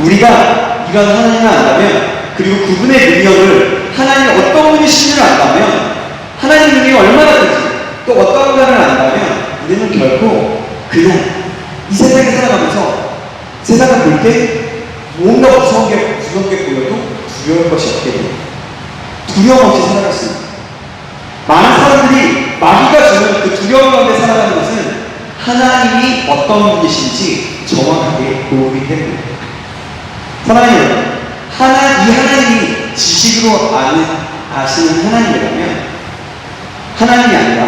우리가 이런 하나님을 안다면 그리고 그분의 능력을 하나님이 어떤 분이신지를 안다면 하나님의 능력이 얼마나 큰지 또 어떤 분을 안다면 우리는 결코 그냥 이 세상에 살아가면서 세상을 볼 때 뭔가 무서운 게 보여도 두려울 것이 없게 돼요. 두려움 없이 살아갈 수 있습니다. 많은 사람들이 마귀가 주는 그 두려움 가운데 살아가는 것은 하나님이 어떤 분이신지 정확하게 보기 때문에 사랑하는 여러분, 이 하나님이 지식으로 아시는 하나님이라면 하나님이 아니라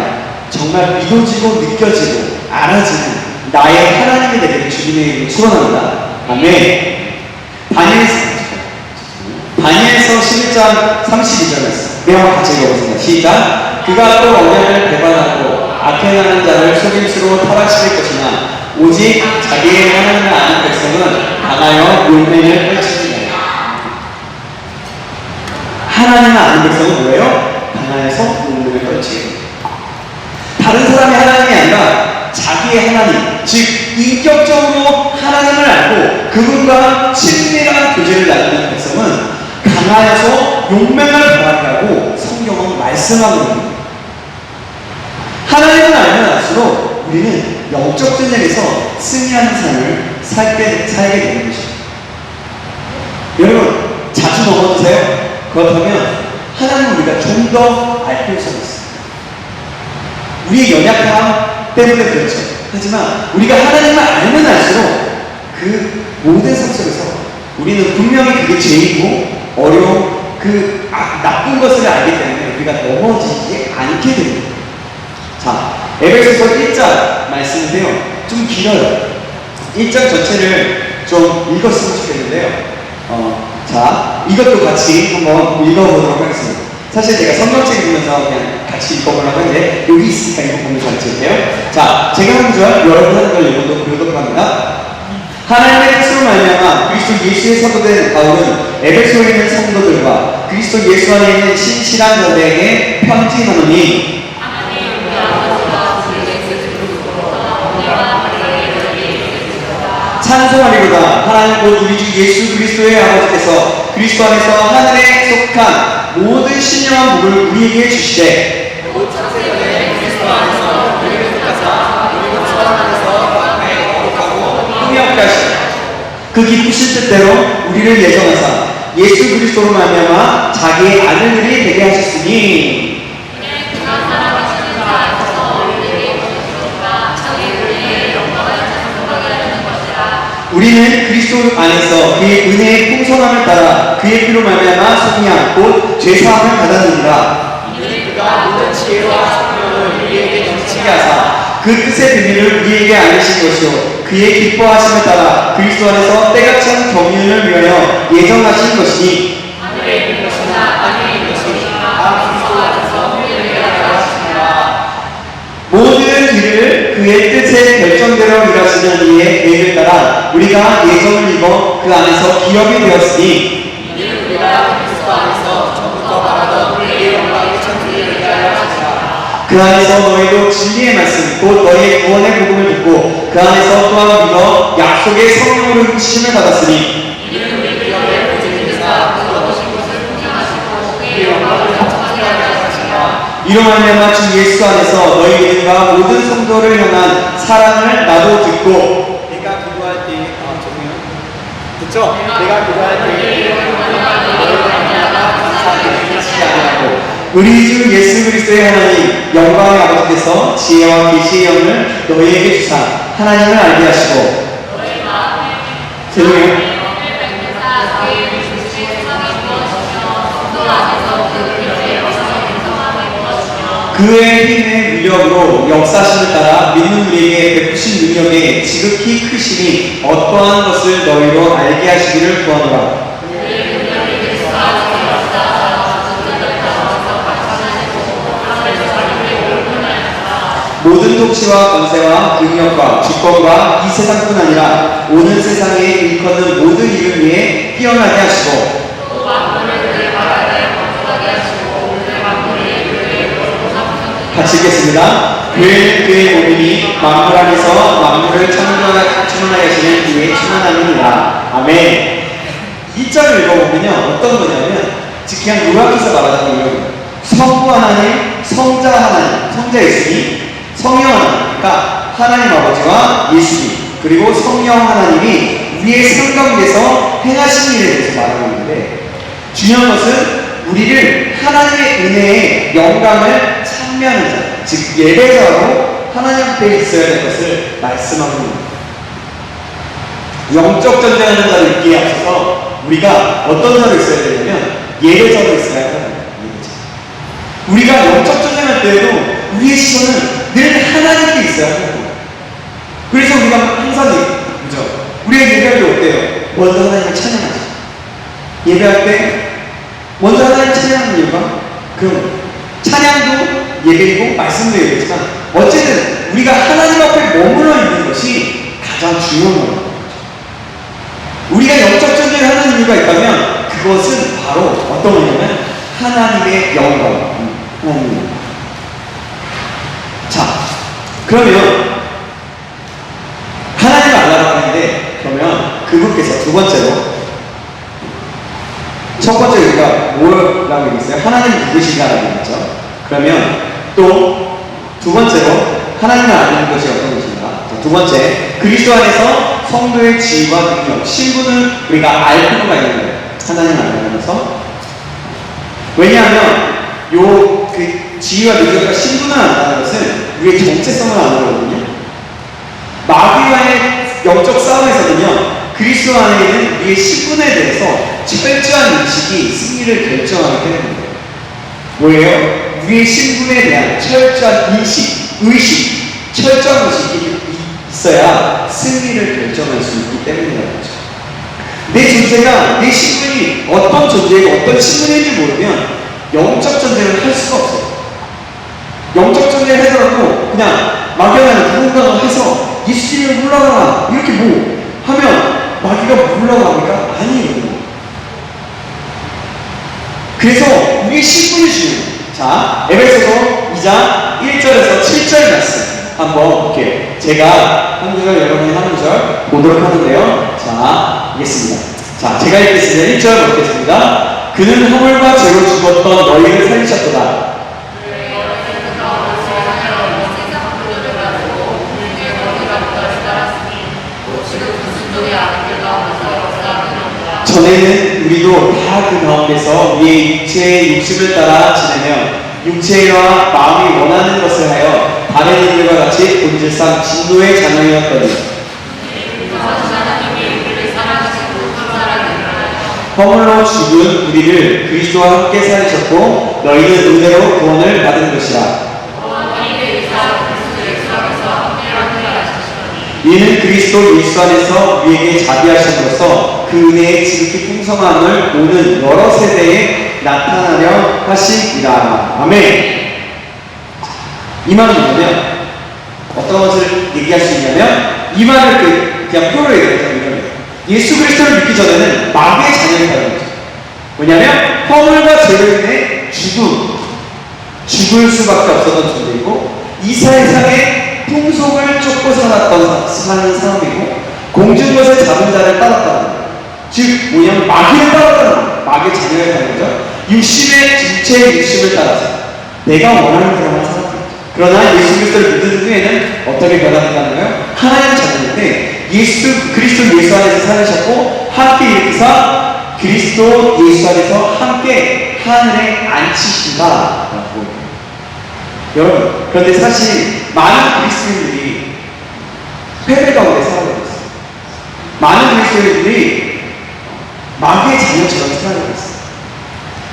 정말 믿어지고 느껴지고 알아지는 나의 하나님이 되기를 주님의 이름으로 축원합니다. 아멘. 다니엘서 11장 32절 말씀 우리 한번 같이 읽어보겠습니다. 시작. 그가 또 언약을 배반하고 악행하는 자를 속임수로 타락시킬 것이나 오직 자기의 하나님을 아는 백성은 강하여 울매를 펼치리라. 하나님을 아는 백성은 뭐예요? 강하여서 울매를 펼치리라. 다른 사람의 하나님이 아니라 자기의 하나님, 즉 인격적으로 하나님을 알고 그분과 친밀한 교제를 나누는 백성은 강하여서 용맹을 발휘하고 성경은 말씀하고 있습니다. 하나님을 알면 알수록 우리는 영적 전쟁에서 승리하는 삶을 살게 되는 것입니다. 여러분, 자주 넘어지세요? 그렇다면 하나님을 우리가 좀 더 알 필요성이 있습니다. 우리의 연약함 때문에 그렇죠. 하지만 우리가 하나님을 알면 알수록 그 모든 삶 속에서 우리는 분명히 그게 죄이고 어려운 나쁜 것을 알기 때문에 우리가 넘어지지 않게 됩니다. 자, 에베소서 1장 말씀인데요. 좀 길어요. 1장 전체를 좀 읽었으면 좋겠는데요. 자, 이것도 같이 한번 읽어보도록 하겠습니다. 사실 제가 성경책 보면서 그냥 같이 읽어보려고 하는데 여기 있으니까 읽어보면서 같이 읽게요. 자, 제가 한 줄 여러분 하는 걸 읽어보도록 합니다. 하나님의 뜻으로 말미암아 그리스도 예수의 사도된 바울은 에베소에 있는 성도들과 그리스도 예수 안에 있는 신실한 자들에게 편지하노니 찬송하리로다. 하나님 곧 우리 주 예수 그리스도의 아버지께서 그리스도 안에서 하늘에 속한 모든 신령한 복을 우리에게 주시되 그리스도 안에서 우리를 택하사 우리로 주 안에서 만나에 거룩하고 통역하게 하시고 그 기쁘신 뜻대로 우리를 예정하사 예수 그리스도로 말미암아 자기의 아들들이 되게 하셨으니 우리는 그리스도 안에서 그의 은혜의 풍성함을 따라 그의 피로 말미암아 속량 곧 죄사함을 받았느니라. 이는 그가 모든 지혜와 성령을 우리에게 넘치게 하사 그 뜻의 비밀을 우리에게 알리신 것이요 그의 기뻐하심을 따라 그리스도 안에서 때가 찬 경륜을 위하여 예정하신 것이니 하늘에 있는 것이나 땅에 있는 것이나 다 그리스도 안에서 우리를 위하여 하시니라. 모든 일을 그의 뜻의 결정대로 일하시는 이의 계획을 따라 우리가 예정을 입어 그 안에서 기업이 되었으니 이는 우리가 그리스도 안에서 전부터 바라던 우리의 영광의 천국을 위하여 하시라. 그 안에서 너희도 진리의 말씀 곧 너희의 구원의 복음을 듣고 그 안에서 또한 믿어 약속의 성령으로 흠치심을 받았으니 이는 우리 기업의 보증이사 그 얻으신 것을 풍성하시고 그의 영광을 나타나게 하려 하시라. 이로 말미암아 주 예수 안에서 너희 믿음과 모든 성도를 향한 사랑을 나도 듣고 내가 기도할 때 됐죠? 내가 기도할 때 우리 주 예수 그리스도의 하나님 영광의 아버지께서 지혜와 계시의 영을 너희에게 주사 하나님을 알게 하시고 죄송해요. 그의 힘의 위력으로 역사심을 따라 믿는 우리에게 베푸신 능력의 지극히 크심이 어떠한 것을 너희로 알게 하시기를 구하노라. 모든 통치와 권세와 능력과 주권과 이 세상뿐 아니라 오는 세상에 일컫는 모든 이름 위에 뛰어나게 하시고 같이 읽겠습니다. 그의 몸이니 만물 안에서 만물을 충만하게 하시는 그의 충만함이니라. 아멘. 이 장을 읽어보면요 어떤 거냐면 즉 그냥 요약해서 말하자면 이런 성부 하나님, 성자 하나님, 성자 예수님, 성령 하나님, 그러니까 하나님 아버지와 예수님 그리고 성령 하나님이 우리의 삶 가운데서 행하신 일에 대해서 말하고 있는데 중요한 것은 우리를 하나님의 은혜의 영광을 참여하는 자, 즉 예배자로 하나님 앞에 있어야 될 것을 말씀하고 있습니다. 영적 전쟁하는 자를 있기에 앞서서 우리가 어떤 자로 있어야 되냐면 예배자로 있어야 합니다. 우리가 영적 전쟁할 때에도 우리의 시선은 늘 하나님께 있어야 합니다. 그래서 우리가 항상 그죠? 우리가 예배할 때 어때요? 먼저 하나님을 찬양하죠. 예배할 때 먼저 하나님 찬양하는 이유가 그럼 찬양도 예배이고 말씀도 예배지만 어쨌든 우리가 하나님 앞에 머물러 있는 것이 가장 중요한 거예요. 우리가 영적 전쟁을 하는 이유가 있다면 그것은 바로 어떤 거냐면 하나님의 영광, 하나님의 영광. 자, 그러면 그분께서 두 번째로 첫 번째 우리가 뭐라고 얘기했어요? 하나님 누구신가라고 했죠. 그러면 또 두 번째로 하나님을 아는 것이 어떤 것인가? 자, 두 번째, 그리스도 안에서 성도의 지위와 능력, 신분을 우리가 알 필요가 있는 거예요. 하나님을 알면서. 왜냐하면 그 지위와 능력과 신분을 안다는 것은 우리의 정체성을 아는 거거든요. 마귀와의 영적 싸움에서는요, 그리스도 안에 있는 우리의 신분에 대해서 철저한 인식이 승리를 결정하기 때문입니다. 뭐예요? 우리의 신분에 대한 철저한 인식, 의식, 철저한 의식이 있어야 승리를 결정할 수 있기 때문이라는 거죠. 내 존재가, 내 신분이 어떤 존재이고 어떤 신분인지 모르면 영적 전쟁을 할 수가 없어요. 영적 전쟁을 하더라도 그냥 막연한 누군가가 해서 예수님을 물러가라 이렇게 뭐 하면 마귀가 물러갑니까? 아니에요. 그래서 우리의 신분이 중요해요. 자, 에베소서 2장 1절에서 7절 말씀 한번 볼게요. 제가 한 구절, 여러분이 한 구절 보도록 하는데요. 자, 읽겠습니다. 자, 제가 읽겠습니다. 1절 보겠습니다. 그는 허물과 죄로 죽었던 너희를 살리셨도다. 전에는 우리도 다 그 가운데서 우리의 육체의 욕심을 따라 지내며 육체와 마음이 원하는 것을 하여 다른 이들과 같이 본질상 진노의 자녀이었더니 허물로 죽은 우리를 그리스도와 함께 살리셨고 너희는 은혜로 구원을 받은 것이라. 이는 그리스도 예수 안에서 우리에게 자비하심으로써 그 은혜의 지극히 풍성함을 오는 여러 세대에 나타나려 하시니라. 아멘. 이 말은 뭐냐면 어떤 것을 얘기할 수 있냐면 이 말을 그냥 표로 얘기하자면 예수 그리스도를 믿기 전에는 마귀의 자녀였다는 거죠. 뭐냐면 허물과 죄로 인해 죽을 수밖에 없었던 존재이고 이 세상에 풍속을 쫓고 사는 사람이고 공중 것을 잡은 자를 따랐다는 거예요. 즉 뭐냐면 마귀를 따랐다는 거예요. 마귀의 자녀였다는 거죠. 육체의 육심을 따라서 내가 원하는 그런 사람. 그러나 예수 그리스도를 믿는 후에는 어떻게 변화된다는 거예요? 하나님 자녀인데 그리스도 예수 안에서 살으셨고 함께 일으키사 그리스도 예수 안에서 함께 하늘에 앉히신다라고. 여러분, 그런데 사실 많은 그리스도인들이 패배 가운데 살아가고 있어요. 많은 그리스도인들이 마귀의 자녀처럼 살아가고 있어요.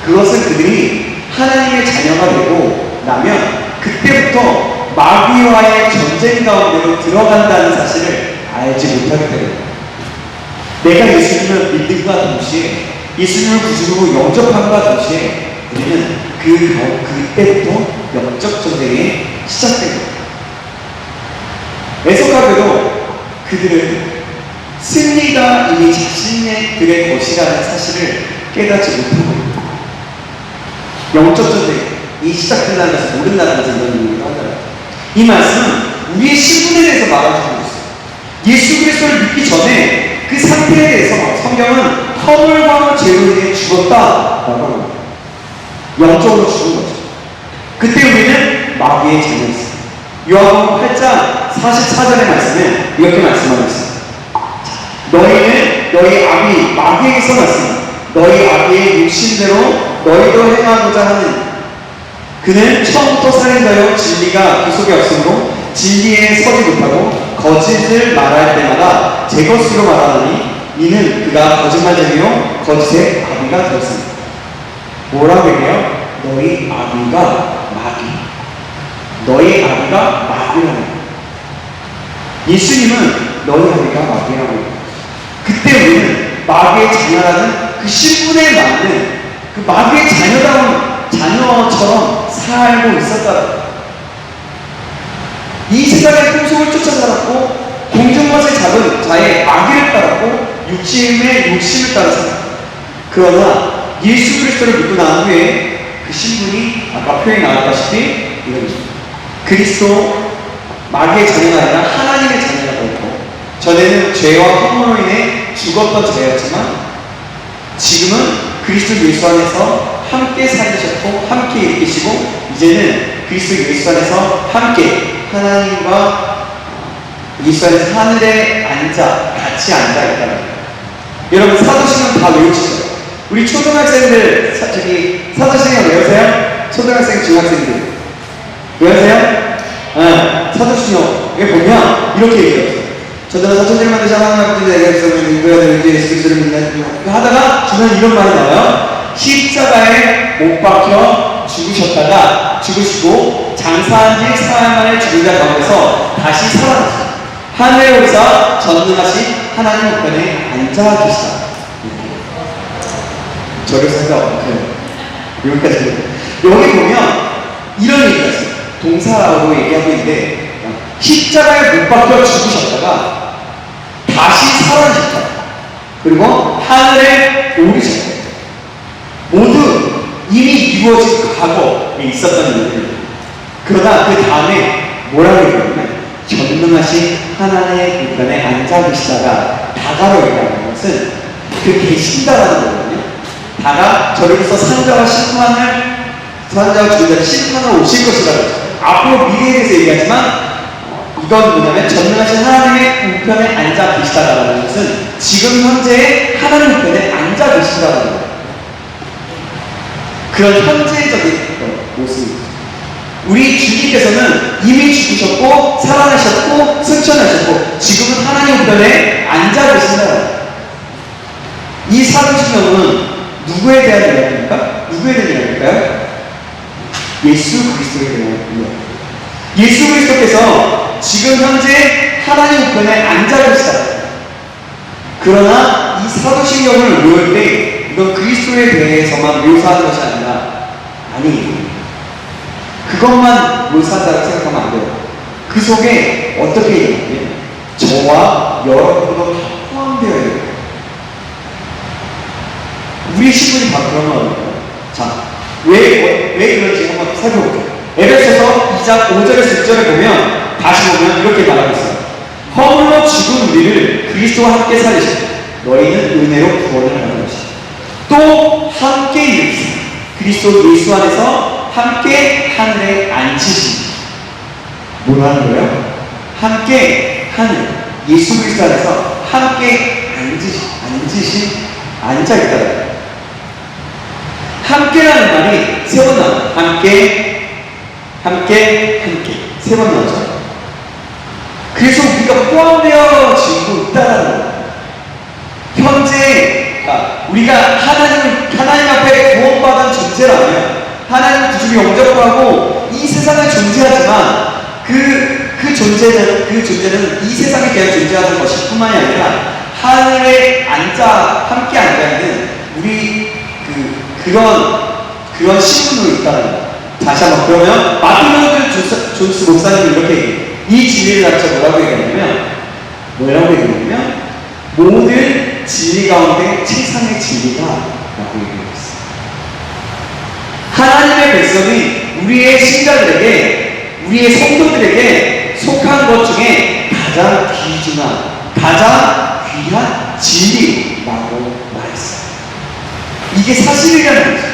그것은 그들이 하나님의 자녀가 되고 나면 그때부터 마귀와의 전쟁 가운데로 들어간다는 사실을 알지 못하게 됩니다. 내가 예수님을 믿음과 동시에 예수님을 구주로 영접함과 동시에 우리는 그때부터 영적 전쟁이 시작됩니다. 애석하게도 그들은 승리가 이미 자신들의 것이라는 사실을 깨닫지 못하고 있습니다. 영적 전쟁이 시작된다는 것을 모른다는 것을 이런 의미로 하더라고요. 이 말씀은 우리의 신분에 대해서 말해주고 있어요. 예수 그리스도를 믿기 전에 그 상태에 대해서 성경은 허물과 죄로 인해 죽었다라고 합니다. 영적으로 죽은 거죠. 그때 우리는 마귀의 자녀였어요. 요한복음 8장 44절의 말씀은 이렇게 말씀하고 있습니다. 너희는 너희 아비 마귀에게서 났으니 너희 아비의 육신대로 너희도 행하고자 하는 그는 처음부터 살인자요 진리가 그 속에 없으므로 진리에 서지 못하고 거짓을 말할 때마다 제 것으로 말하느니 이는 그가 거짓말쟁이요 거짓의 아비가 되었습니다. 뭐라고 얘기해요? 너희 아비가 마귀. 너희 아비가 마귀라는 거예요. 예수님은 너희 아비가 마귀라고 해요. 그때 우리는 마귀의 자녀라는 그 신분에 맞는 그 마귀의 자녀처럼 살고 있었다. 이 세상의 풍속을 쫓아 살았고 공중것을 잡은 자의 마귀를 따랐고 육신의 욕심을 따라 살았다. 그러나 예수 그리스도를 믿고 난 후에 그 신분이 아까 표현이 나왔다시피 이런 것입니다. 그리스도 마귀의 자녀가 아니라 하나님의 자녀가 되었고 전에는 죄와 허물로 인해 죽었던 자였지만 지금은 그리스도 예수 안에서 함께 살으셨고 함께 일으키시고 이제는 그리스도 예수 안에서 함께 하나님과 예수 안에서 하늘에 같이 앉아 있다는 거예요. 여러분 사도신경 다 외우시죠? 우리 초등학생들 사도신경 외우세요? 초등학생, 중학생들 외우세요? 사도신경에 보면 이렇게 얘기해요. 저들은 사천지를 만드신 하나님 아버지의 얘기하시는 인도야 되는 예수 그리스도를 믿는 하다가 중간에 이런 말이 나와요. 십자가에 못 박혀 죽으시고 장사한 지 사흘 만에 죽은 자 가운데서 다시 살아나셨다. 하늘에 오르사 전능하신 하나님 우편에 앉아 계시다. 저를 생각 없고요. 여기까지. 여기 보면 이런 얘기가 있어요. 동사로 얘기하고 있는데 십자가에 못 박혀 죽으셨다가 다시 살아나셨다. 그리고 하늘에 오르셨다. 모두 이미 이루어진 과거에 있었던 일들. 그러나 그 다음에 뭐라고 얘기하냐면 전능하신 하나님의 우편에 앉아 계시다가 다가로 얘기하는 것은 그 계신다라는 거거든요. 다가 저리로서 산자와 죽은 자를 심판하러 오실 것이라고 했죠. 앞으로 미래에 대해서 얘기하지만 이건 뭐냐면 전능하신 하나님의 우편에 앉아 계시다라는 것은 지금 현재 하나님 우편에 앉아 계시다라는 거예요. 그런 현재적인 모습입니다. 우리 주님께서는 이미 죽으셨고 살아나셨고 승천하셨고 지금은 하나님 우편에 앉아 계신다. 이 사도신경은 누구에 대한 이야기입니까? 누구에 대한 이야기일까요? 예수 그리스도에 대한 이야기. 예수 그리스도께서 지금 현재 하나님 우편에 앉아 계시다. 그러나 이 사도신경을 외울 때 이건 그리스도에 대해서만 묘사하는 것이 아니라 그것만 묘사한다고 생각하면 안 돼요. 그 속에 어떻게 얘기하냐면 저와 여러분도 다 포함되어 있는 거예요. 우리 신분이 바로 그런 거예요. 자, 왜 그런지 한번 살펴볼게요. 에베소서 2장 5절에서 6절에 보면 다시 보면 이렇게 말하고 있어요. 허물로 죽은 우리를 그리스도와 함께 살리시고 너희는 은혜로 구원을 받는 것이다. 또 함께 일으키사 그리스도 예수 안에서 함께 하늘에 앉히시니 뭐라는 거예요? 함께 하늘 예수 그리스도 안에서 함께 앉아있다는 거예요. 함께라는 말이 세 번 나와요. 함께 세 번 나오죠. 그래서 우리가 포함되어지고 있다는 거예요. 현재 우리가 하나님 앞에 구원받은 존재라면 하나님 구주를 영접하고 이 세상에 존재하지만 그 존재는 이 세상에 대한 존재하는 것이 뿐만이 아니라 하늘에 함께 앉아있는 우리 그런 신분으로 있다는 거예요. 다시 한번 그러면 마틴 존스 목사님이 이렇게 얘기해요. 이 진리를 가르쳐 뭐라고 얘기하냐면 모든 진리 가운데 최상의 진리다 라고 얘기하고 있어요. 하나님의 백성이 우리의 신자들에게 우리의 성도들에게 속한 것 중에 가장 귀중한 가장 귀한 진리라고 말했어요. 이게 사실이라는 거죠.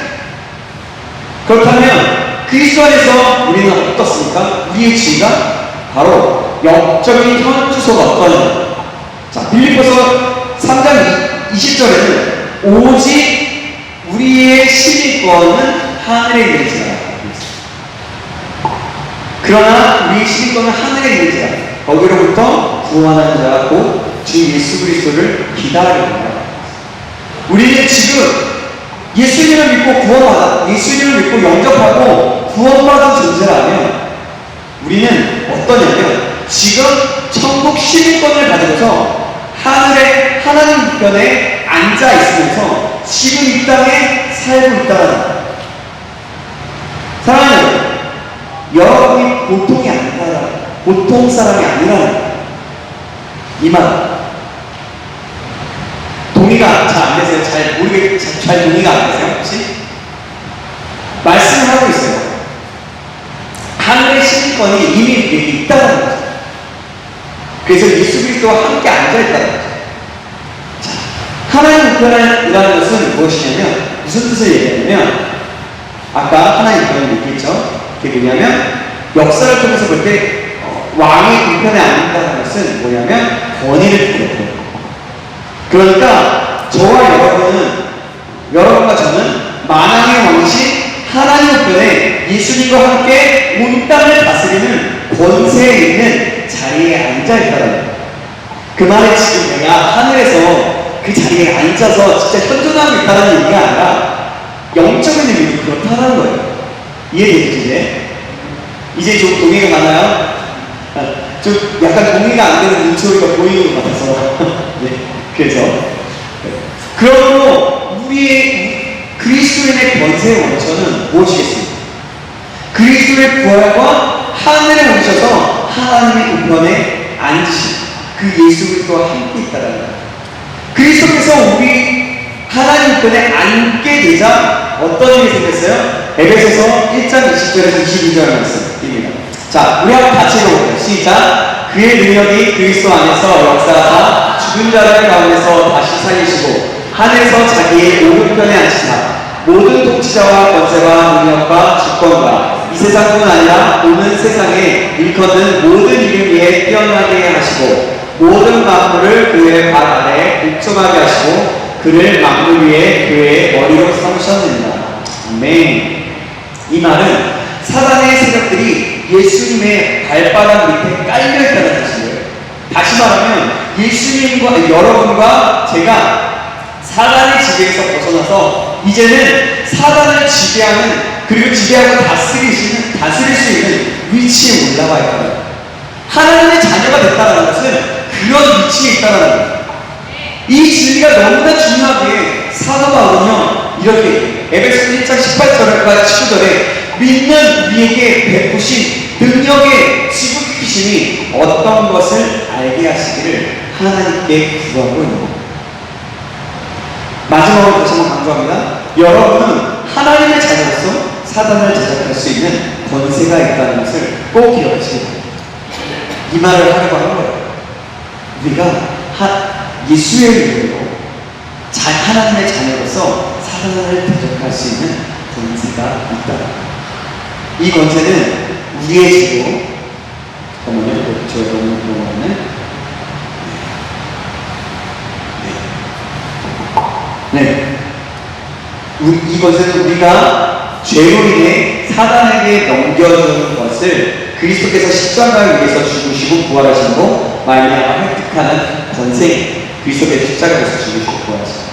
그렇다면 그리스도 안에서 우리는 어떻습니까? 우리의 지위가 바로 영적인 현주소가 어떠냐. 자, 빌립보서 3장 20절에는 오직 우리의 시민권은 하늘에 있는지라. 그러나 우리의 시민권은 하늘에 있는지라. 거기로부터 구원하는 자가 곧 주 예수 그리스도를 기다립니다. 우리는 지금 예수님을 믿고 예수님을 믿고 영접하고 구원받은 존재라면 우리는 어떠냐면 지금 천국 시민권을 가지고서 하늘에 하나님 우편에 앉아 있으면서 지금 이 땅에 살고 있다는 거예요. 사랑하는 여러분이 보통이 아니라 보통 사람이 아니라는 이 말 동의가 잘 안 되세요? 잘 동의가 안 되세요? 혹시? 말씀을 하고 있어요. 하늘의 시민권이 이미 우리에게 있다는 거죠. 그래서 예수 그리스도와 함께 앉아있다는 거죠. 자, 하나님 우편이라는 것은 무엇이냐면 무슨 뜻을 얘기하냐면 아까 하나님 우편을 얘기했죠. 그게 뭐냐면 역사를 통해서 볼 때 왕의 우편에 앉는다는 것은 뭐냐면 권위를 드렸고, 그러니까 저와 여러분과 저는 만왕의 왕이신 하나님 우편에 예수님과 함께 온 땅을 다스리는 권세에 있는 자리에 앉아 있다는 거예요. 그 말에 지금 내가 하늘에서 그 자리에 앉아서 진짜 현존하고 있다는 얘기가 아니라 영적인 의미로 그렇다는 거예요. 이해되시지? 이제 좀 동의가 가나요? 좀 약간 동의가 안 되는 눈초리가 보이는 것 같아서 네, 그래서 그러므로 우리의 그리스도인의 권세의 원천은 무엇이겠습니까? 그리스도의 부활과 하늘에 오셔서 하나님의 우편에 앉으신 그 예수 그리스도와 함께 있다는 거예요. 그리스도께서 우리 하나님 우편에 앉게 되자 어떤 일이 생겼어요? 에베소서 1장 20절에서 22절 말씀입니다. 자, 우리 한번 같이 읽어볼게요. 시작. 그의 능력이 그리스도 안에서 역사하사 죽은 자들 가운데서 다시 살리시고 하늘에서 자기의 오른편에 앉히사 모든 통치자와 권세와 능력과 주권과 이 세상뿐 아니라 오는 세상에 일컫는 모든 이름 위에 뛰어나게 하시고 모든 만물을 그의 발 아래 복종하게 하시고 그를 만물 위에 그의 머리로 삼으셨느니라. 아멘. 이 말은 사단의 세력들이 예수님의 발바닥 밑에 깔려있다는 뜻이에요. 다시 말하면 예수님과 여러분과 제가 사단의 지배에서 벗어나서 이제는 사단을 지배하는, 그리고 지배하고 다스릴 수 있는 위치에 올라가 있다는 거예요. 하나님의 자녀가 됐다는 것은 그런 위치에 있다는 거예요. 이 진리가 너무나 중요하게 사도 바울은요 이렇게 에베소 1장 18절과 19절에 믿는 우리에게 베푸신 능력의 지극히심이 어떤 것을 알게 하시기를 하나님께 구하고 있는 겁니다. 마지막으로 다시 한번 강조합니다. 여러분은 하나님의 자녀로서 사단을 제작할 수 있는 권세가 있다는 것을 꼭 기억하시기 바랍니다. 이 말을 하려고 하는 거예요. 우리가 예수의 이름으로 하나님의 자녀로서 사단을 대적할 수 있는 권세가 있다. 이 권세는 우리의 지도, 잠깐만요, 저희가 보면은 네. 이 것은 우리가 죄로 인해 사단에게 넘겨주는 것을 그리스도께서 십자가를 위해서 죽으시고 부활하시고 말미암아 획득하는 권세, 그리스도께서 십자가에서 죽으시고 부활하시고.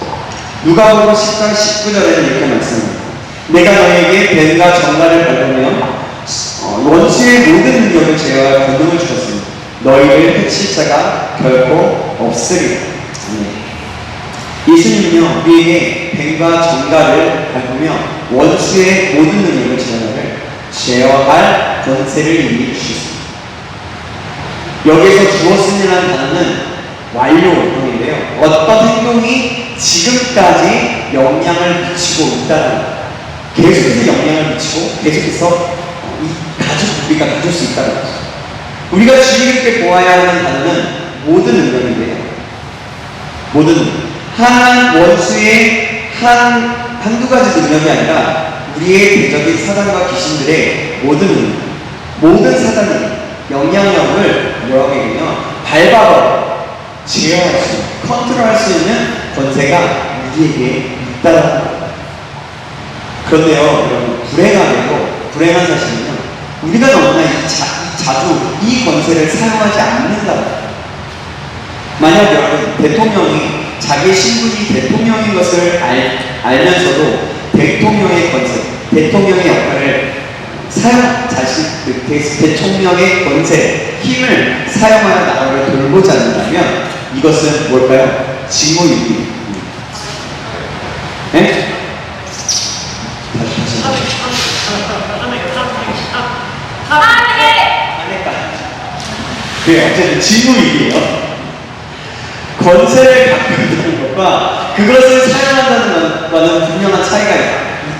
누가복음 10장 19절에는 이렇게 말씀합니다. 내가 너에게 뱀과 정갈을 밟으며 원수의 모든 능력을 제어할 권능을 주셨으니 너희를 해칠 자가 결코 없으리라. 예수님은요 우리에게 뱀과 정갈을 밟으며 원수의 모든 능력을 제어할 권세를 이미 주셨습니다. 여기에서 주었음이라는 단어는 완료형인데요, 어떤 행동이 지금까지 영향을 미치고 있다는 거예요. 계속해서 영향을 미치고 계속해서 우리가 가질 수 있다는 거죠. 우리가 주의 깊게 보아야 하는 단어는 모든 능력인데요, 모든 능력. 한 원수의 한두 가지 능력이 아니라 우리의 대적인 사단과 귀신들의 모든 능력, 모든 사단의 영향력을 뭐라고 얘기하면 밟아버려 제어할 수 있는, 컨트롤할 수 있는 권세가 우리에게 있다는 겁니다. 그런데요 여러분, 불행한 사실은요, 우리가 너무나 자주 이 권세를 사용하지 않는다. 만약 여러분 대통령이 자기의 신분이 대통령인 것을 알면서도 대통령의 권세, 대통령의 역할을 대통령의 권세, 힘을 사용하여 나라를 돌보지 않는다면 이것은 뭘까요? 직무유기. 네? 그래, 어쨌든 직무유기예요. 권세를 갖고 있다는 것과 그것을 사용한다는 것과는 분명한 차이가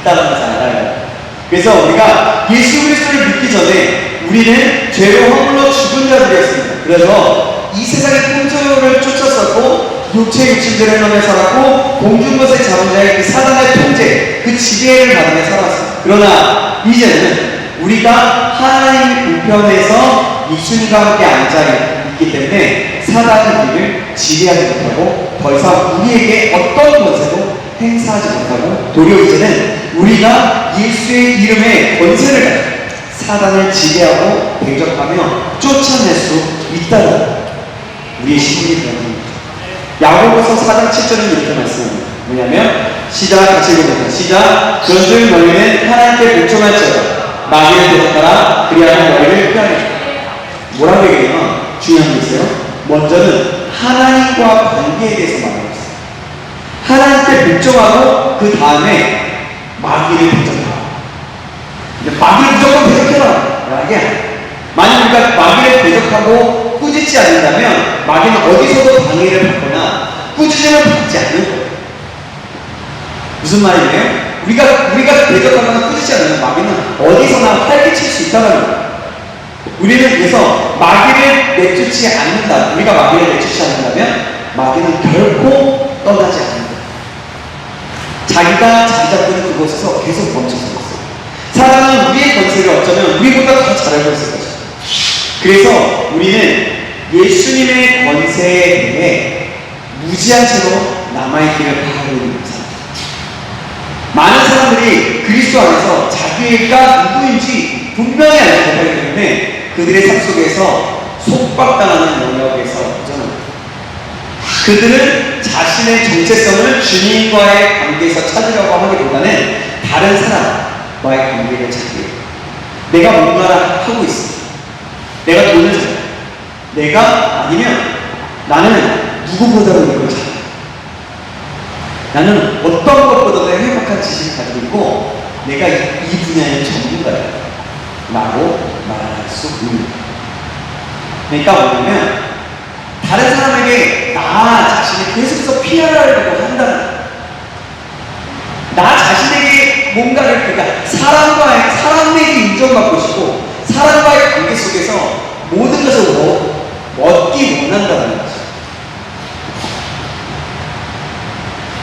있다는 것을 알아야 돼요. 그래서 우리가 예수 그리스도를 믿기 전에 우리는 죄로 허물로 죽은 자들이었습니다. 그래서 이 세상의 풍조를 쫓았었고 육체 육신들을 넘에 살았고 공중 것을 잡은 자의 그 사단의 통제, 그 지배를 받으며 살았습니다. 그러나 이제는 우리가 하나님 우편에서 예수님과 함께 앉아있기 때문에 사단은 우리를 지배하지 못하고 더 이상 우리에게 어떤 권세도 행사하지 못하고 도리어 이제는 우리가 예수의 이름에 권세를 가지고 사단을 지배하고 대적하며 쫓아낼 수 있다는 우리의 신분이 되는 겁니다. 야고보서 4장 7절은 이렇게 말씀합니다. 뭐냐면 시작 같이 읽어보세요. 시작. 그런즉 너희는 하나님께 복종할지어다. 마귀를 대적하라. 그리하면 너희를 피하리라. 뭐라고 얘기하면 중요한 게 있어요. 먼저는 하나님과 관계에 대해서 말하고 있어요. 하나님께 복종하고 그 다음에 마귀를 대적하라. 마귀를 무조건 대적해라. 라게 만약 우리가 마귀를 대적하고 꾸짖지 않는다면 마귀는 어디서도 방해를 받거나 꾸짖음을 받지 않는 거예요. 무슨 말이에요? 우리가 대적하거나 꾸짖지 않으면 마귀는 어디서나 활개칠 수 있다는 거예요. 우리는 그래서 마귀를 내쫓지 않는다. 우리가 마귀를 내쫓지 않는다면 마귀는 결코 떠나지 않는다. 자기가 자기 잡고는 그곳에서 계속 멈춰서 있어요. 사람은 우리의 권세를 어쩌면 우리보다 더 잘 알고 있을 것이죠. 그래서 우리는 예수님의 권세에 대해 무지한 채로 남아있기를 바라고 있는 사람. 많은 사람들이 그리스도 안에서 자기가 누구인지 분명히 알지 못하기 때문에 그들의 삶 속에서 속박당하는 영역에서 벗어납니다. 그들은 자신의 정체성을 주님과의 관계에서 찾으려고 하기보다는 다른 사람과의 관계를 찾기에 내가 뭔가를 하고 있어. 내가 돈을 잘 내가 아니면 나는 누구보다도 이걸 잘해. 나는 어떤 것보다도 행복한 지식을 가지고 있고 내가 이 분야의 전문가야 라고 말할 수 있는 거예요. 그러니까 뭐냐면 다른 사람에게 나 자신을 계속해서 피하려고 한다는 거예요. 나 자신에게 뭔가를 그러니까 사람에게 인정받고 싶고 사람과의 관계 속에서 모든 것을 얻기 원한다는 거죠.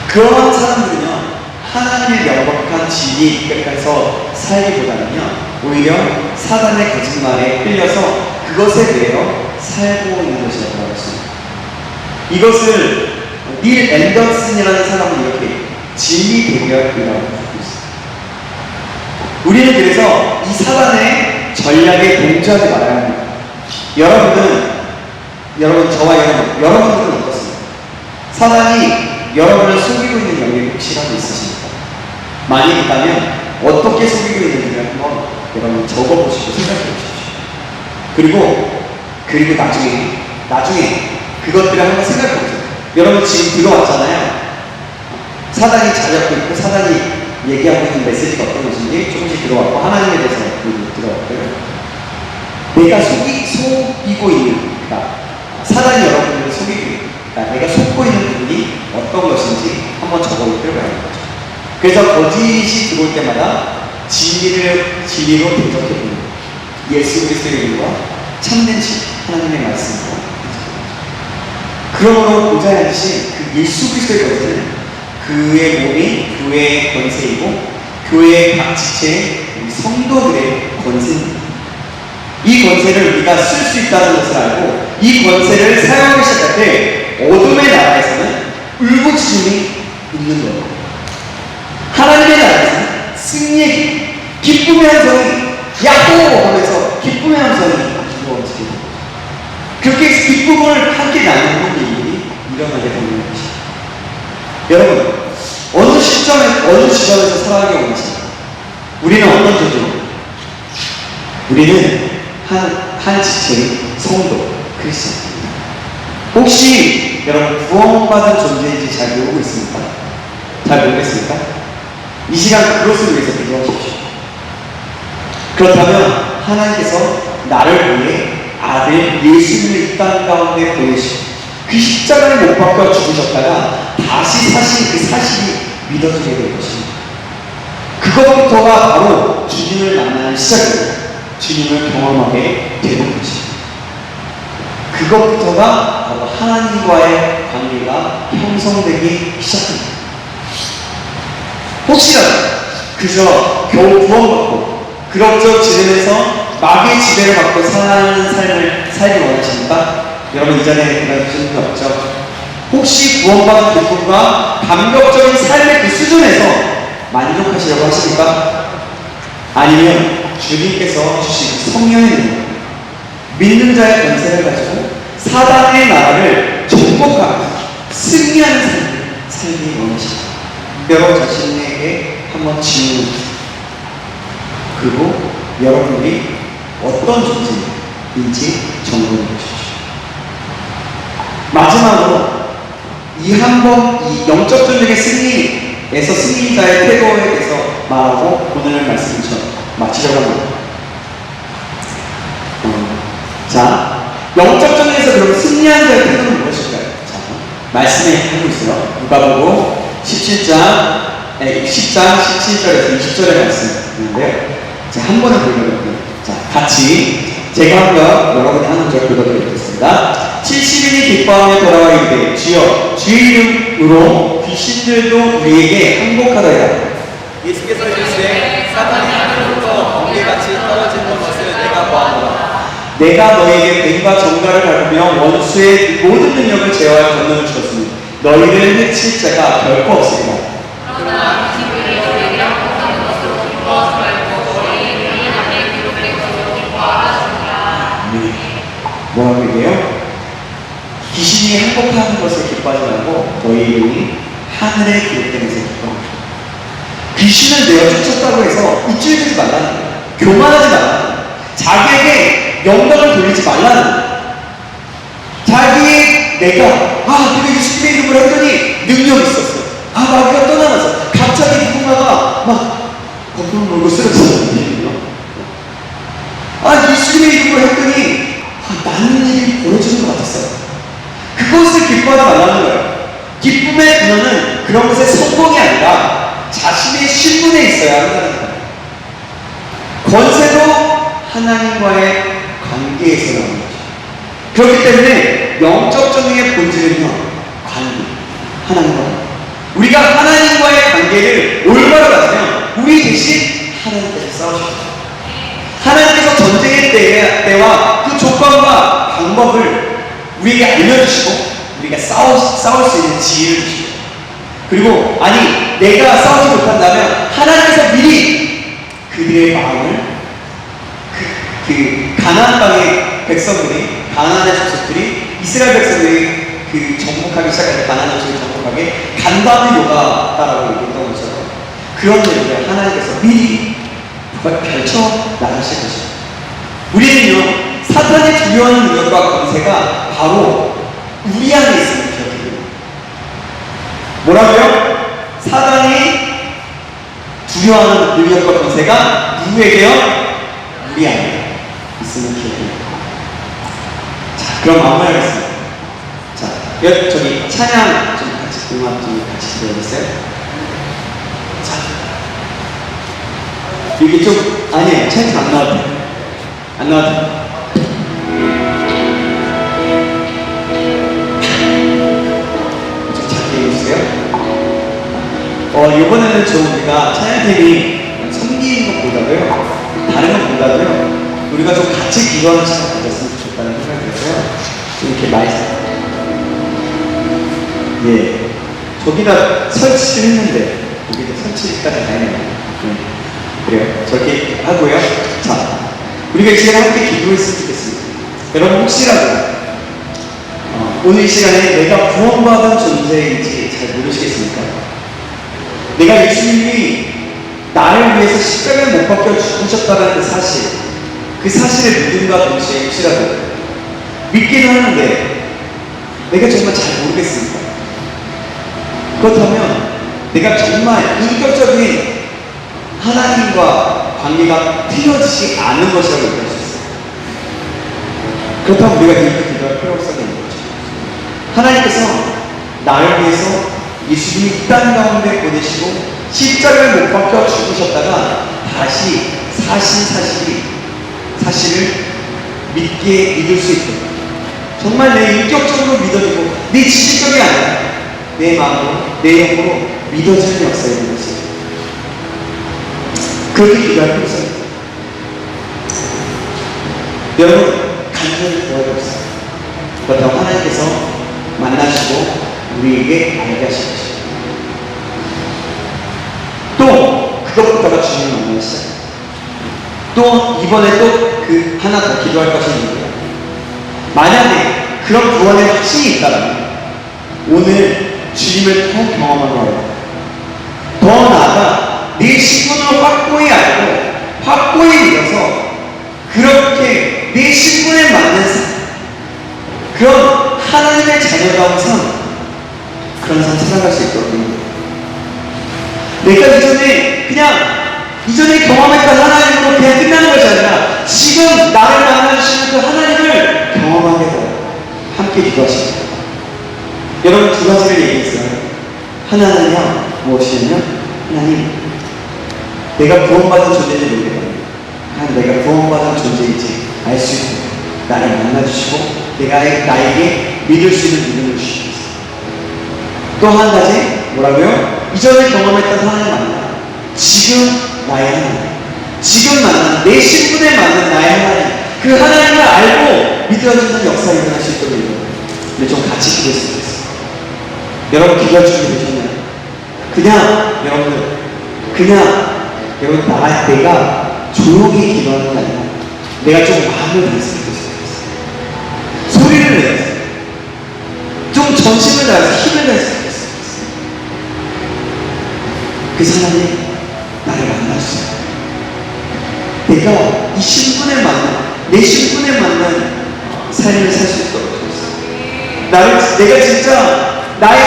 그러한 사람들은요 하나님의 명백한 진리 끝에서 살기보다는요 오히려 사단의 거짓말에 끌려서 그것에 대하여 살고 있는 것이라고 할 수 있습니다. 이것을 닐 앤더슨이라는 사람은 이렇게 진리 대결이라고 부르고 있습니다. 우리는 그래서 이 사단의 전략에 동조하지 말아야 합니다. 저와 여러분들은 어떻습니까? 사단이 여러분을 속이고 있는 영역이 혹시라도 있으십니까? 만약 있다면 어떻게 속이고 있는지를 한번 여러분 적어보시고 생각해 보십시오. 그리고 나중에 그것들을 한번 생각해 보세요. 여러분 지금 들어왔잖아요. 사단이 자리잡고 있고 사단이 얘기하고 있는 메시지가 어떤 것인지 조금씩 들어왔고 하나님에 대해서 들어왔고요. 내가 속이고 있는 사단이 여러분들을 속이고 있는 내가 속고 있는 부분이 어떤 것인지 한번 적어볼 필요가 있는 거죠. 그래서 거짓이 들어올 때마다 진리로 대적해보는 예수 그리스도의 이름과 참된 진 하나님의 말씀으로 그러므로 보좌에 앉으신 그 예수 그리스도의 권세는 그의 몸이 교회의 권세이고 교회의 각 지체의 성도들의 권세입니다. 이 권세를 우리가 쓸 수 있다는 것을 알고 이 권세를 사용하기 시작할 때 어둠의 나라에서는 울부짖음이 있는 거예요. 하나님의 나라에서는 승리의 기쁨의 함성이 야호 하면서 기쁨의 함성이 이루어지게 됩니다. 그렇게 기쁨을 함께 나누는 일이 일어나게 되는 것입니다. 여러분 어느 시점에서 살아가기 원하십니까? 우리는 어떤 존재입니까? 우리는 한 지체의 성도 크리스천입니다. 혹시 여러분 구원받은 존재인지 잘 모르고 있습니까? 잘 모르겠습니까? 이 시간 그것을 위해서 기도하십시오. 그렇다면 하나님께서 나를 위해 아들 예수님을 이 땅 가운데 보내시고 그 십자가를 못 박혀 죽으셨다가 다시 사신 그 사실이 믿어지게 될 것입니다. 그것부터가 바로 주님을 만나는 시작이에요. 주님을 경험하게 되는 것입니다. 그것부터가 바로 하나님과의 관계가 형성되기 시작합니다. 혹시라도 그저 겨우 구원받고 그럭저럭 지내면서 마귀의 지배를 받고 사는 삶을 살기 원하십니까? 여러분 이전에 그런 질문 없죠? 혹시 구원받은 기쁨과 감격적인 삶의 그 수준에서 만족하시려고 하십니까? 아니면 주님께서 주신 성령의 능력, 믿는 자의 권세를 가지고 사단의 나라를 정복하고 승리하는 삶을 살기 원하십니다. 여러분 자신에게 한번 질문해보세요. 그리고 여러분이 어떤 존재인지 점검해 보십시오. 마지막으로 이 영적 존재의 승리에서 승리자의 태도에 대해서 말하고 오늘 말씀을 마치려고 합니다. 자, 영적 존재에서 그럼 승리한 자의 태도는 무엇일까요? 자, 말씀에 하고 있어요. 누가복음 10장 17절에서 20절의 말씀인데요. 자, 한 번에 보여드릴게요. 자, 같이 제가 한번 여러분이 한 문절 읽어드리겠습니다. 70인이 기뻐하며 돌아와 이르되 주여 주의 이름으로 귀신들도 우리에게 항복하더이다. 예수께서 이르시되 사탄이 하늘로부터 번개같이 떨어지는 것을 내가 보았노라. 내가 너희에게 뱀과 정갈을 밟으며 원수의 모든 능력을 제어할 권능을 주었으니 너희를 해칠 자가 결코 없으리라. 그러나 기분이 너희에게 항복하는 것으로 기뻐하지 말고 너희 이름이 하늘에 기록된 것으로 기뻐하라. 뭐라고 얘기해요? 귀신이 행복하는 것을 기뻐하지 말고 너희 이름이 하늘에 기록된 것을 기뻐하라. 귀신을 내어 쫓았다고 해서 우쭐대지 말라는 거예요. 교만하지 말라는 거예요. 자기에게 영광을 돌리지 말라는 거예요. 내가 예수님의 이름으로 했더니 능력이 있었어요. 마귀가 떠나면서 갑자기 누군가가 막 거꾸로 놀고 쓰러졌거든요. 예수님의 이름으로 했더니 나는 일이 벌어지는 것 같았어요. 그것을 기뻐하지 말라는 거예요. 기쁨의 근원은 그런 것의 성공이 아니라 자신의 신분에 있어야 한다는 거예요. 권세도 하나님과의 관계에서 나오는 거죠. 그렇기 때문에 영적 전쟁의 본질은요, 관계, 하나님과 우리가 하나님과의 관계를 올바로 가지면 우리 대신 하나님께서 싸우십니다. 하나님께서 전쟁의 때와 그 조건과 방법을 우리에게 알려주시고 우리가 싸울 수 있는 지혜를 주시고, 그리고 내가 싸우지 못한다면 하나님께서 미리 그들의 마음을 그 가나안 땅의 백성들이, 가나안의 족속들이 이스라엘 백성들이 정복하기 시작할 때 가나안 족속을 정복하게 간다는 요가다라고 얘기했던 것처럼 그런 일을 하나님께서 미리 펼쳐 나가실 것입니다. 우리는요, 사탄이 두려워하는 능력과 권세가 바로 우리 안에 있음을 기억해야 됩니다. 뭐라고요? 사탄이 두려워하는 능력과 권세가 누구에게요? 우리 안에 있음을 기억해야 됩니다. 자, 그럼 마무리하겠습니다. 자, 저기 찬양 좀 같이 음악 좀 같이 들어보세요. 자, 이게 좀 아니에요. 찬양 안 나와도 돼요. 안 나와도 돼요. 이번에는 좀 우리가 찬양팀이 섬기는 것보다도요, 다른 것보다도요, 우리가 좀 같이 기도하는 시간 가졌으면 좋겠다는 생각이 들어요. 좀 이렇게 많이 저기다 설치를 했는데 여기다 설치까지 다 했네요. 그래요. 저렇게 하고요. 자, 우리가 이 시간에 함께 기도했으면 좋겠습니다. 여러분 혹시라도 오늘 이 시간에 내가 구원받은 존재인지 잘 모르시겠습니까? 내가 예수님이 나를 위해서 십자가에 못 박혀 죽으셨다는 그 사실을 믿음과 동시에 혹시라도 믿기는 하는데 내가 정말 잘 모르겠습니다. 그렇다면 내가 정말 인격적인 하나님과 관계가 틀어지지 않은 것이라고 얘기할 수 있어요. 그렇다면 우리가 이렇게 기도할 필요성이 있는 거죠. 하나님께서 나를 위해서 예수님이 이 땅 가운데 보내시고 십자가에 못 박혀 죽으셨다가 다시 사실을 믿게 믿을 수 있도록 정말 내 인격적으로 믿어지고 내 지식적이 아니라 내 마음으로, 내 영으로 믿어지는 역사에 있는 것이에요. 그렇게 기도할 필요 있어요. 여러분, 간절히 구하고 있어요. 그렇다고 하나님께서 만나시고 우리에게 알게 하실 것입니다. 또 그것부터가 주님을 만나는 시작. 또 이번에 또 그 하나 더 기도할 것이 있는데요. 만약에 그런 구원의 확신이 있다면 오늘 주님을 더 경험하고 해요. 더 나아가 내 신분을 확고히 알고 확고히 믿어서 그렇게 내 신분에 맞는 삶, 그런 하나님의 자녀다운 삶, 그런 삶 살아갈 수 있도록 합니다. 내가 이전에 경험했던 하나님으로 그냥 끝나는 것이 아니라 지금 나를 만나주시는 그 하나님을 경험하게 되어 함께 기도하십니다. 여러분, 두 가지를 얘기했어요. 하나는요, 무엇이냐면 하나님, 내가 구원받은 존재인지 모르겠다. 하나님, 내가 구원받은 존재인지 알 수 있도록 나를 만나주시고 나에게 믿을 수 있는 믿음을 주시겠어요. 또 한 가지 뭐라고요? 이전에 경험했던 하나님 만나 지금 나의 하나님, 지금 만나는 내 신분에 맞는 나의 하나님, 그 하나님을 알고 믿어지는 역사가 일어날 수 있도록 우리 좀 같이 기도했으면 좋겠어요. 여러분, 기도할 준비 되셨나요? 여러분, 내가 조용히 기도하는 게 아니라 내가 좀 마음을 다했으면 좋겠어요. 소리를 내서 좀 전심을 다해서 힘을 다했으면 좋겠어요. 그 사람이 나를 만났어요. 내가 이 신분에 맞는, 내 신분에 맞는 삶을 살 수 있도록 하겠어요. 내가 진짜 나의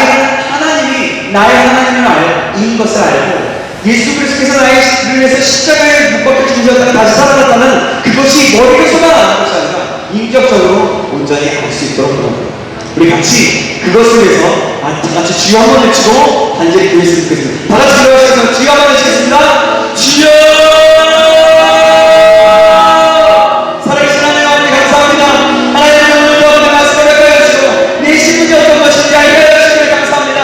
하나님이 나의 하나님인 것을 알고 예수 그리스도께서 나를 위해서 십자가에 못 박혀 죽으셨다가 다시 살아났다는 그것이 머리로 쏟아나는 것이 아니라 인격적으로 온전히 알 수 있도록 합니다. 우리 같이 그것을 위해서 다 같이 주여 한번 외치고 단절히 기도했으면 좋겠습니다. 다 같이 기도하셔서 주여 한번 외치겠습니다. 주여! 살아계신 하나님 아버지 감사합니다. 하나님 오늘도 오늘 말씀을 가르쳐 주시고 내 신분이 어떤 것인지 알게 해주시길 감사합니다.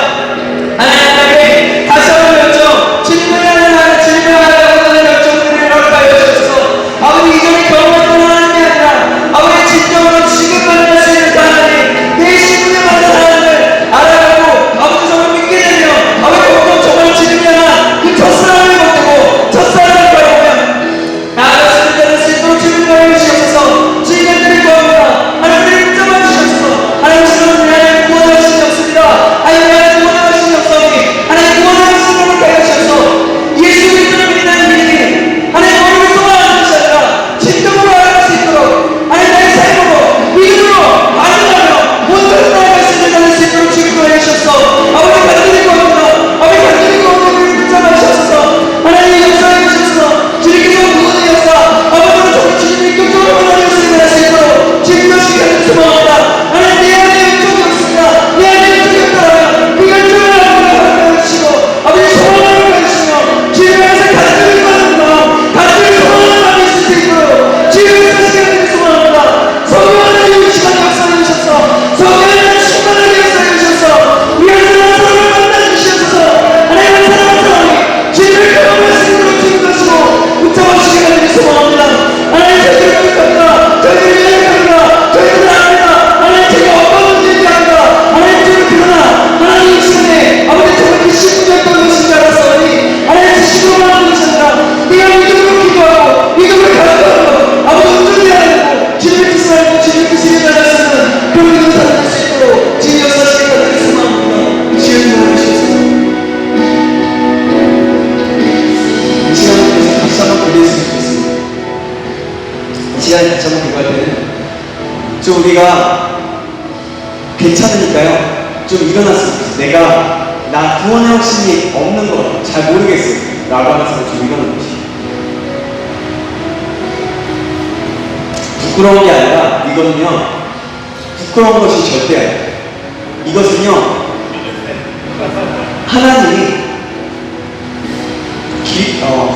하나님 다시 한번 여쭤 질문하는 여쭤들을 허락하여 주셔서 아버지 이전에 경험했던 하나님이 아니라 아버지 진정으로 지금 만날 수 있는 하나님, 내 신분에 맞는 하나님을 알아가고 아버지 정말 믿게 되며 아버지 오늘 정말 지금이야 그 첫사랑을 못하고 첫사랑을 바라보면 나아갈 수 있도록 주님을 주시옵소서. 주님을 구합니다. 하나님을 붙잡아 주시옵소서. 하나님 구원하시니 없습니다. 하나님 구원하시니 없사오니 하나님 구원하시는 것을 하시옵소서. 예수 그리스도를 믿는 믿음이 하나님 머리를 쏟아내는 것이 아니라 진정으로 알아갈 수 있도록 하나님 나의 삶으로 믿음으로 반응하며 모든 나아갈 수 있는 자를 수 있도록 주님을 해주셔서 아버지 간절히 구합니다. 아버지 간절히 구원을 붙잡아 주셔서 하나님 역사해 주셔서 주님께서 구원의 역사 아버지는 정말 주님의 인격적으로 원하는 것을 할 수 있도록 주님 것이 하는 소망합니다. 하나님 내 안에 영적이 없습니다. 내 안에 영적이 없다면 그 영적을 하나님을 주시고 아버지 소망을 가지시며 주님을 위해서 간절히 구하는 마음 간절히 소망을 가질 수 있도록 주님을 위해서 시간을 소망합니다. 성령하나님 시간 역사해 주셔서 성령하나님 충만하게 역사해 주셔서 우리 하나님 사람을 만나 주셔서 하나님의 사랑이 주님을 경험할 수 있도록 주님 것이고 붙잡아 주시기 바랍니다. 소망합니다. 하나님 저희들을 부탁합니다. 저희들을 위하여 저희들을 압니다. 하나님 제가 어떤 문제인지 압니다. 하나님 저를 그러나 하나님 이 시간에 아버지 정말 그 신분이었던 것인 줄 알았사오니 하나님 지식으로 하는 것이 아니라 내가 믿음으로 기도하고 믿음으로 간구하고 아버지 온전히 하고 주님의 뜻을 알고 주님의 뜻을 따라서는 그런 믿음을 살아갈 수 있도록 주님 역사하시기 바랍니다. 소망합니다. 주님 도와주시옵소서. 이 시간을 위해서 다시 한번 기도했으면 좋겠습니다. 이 시간에 다시 한번 기도할 때는 좀 우리가 괜찮으니까요 좀 일어났으면 좋겠어요. 내가 나 구원의 확신이 없는 거 잘 모르겠어요 라고 하는 사람 좀 일어나는 것이 부끄러운 게 아니라 이거는요 부끄러운 것이 절대 아니에요. 이것은요 하나님이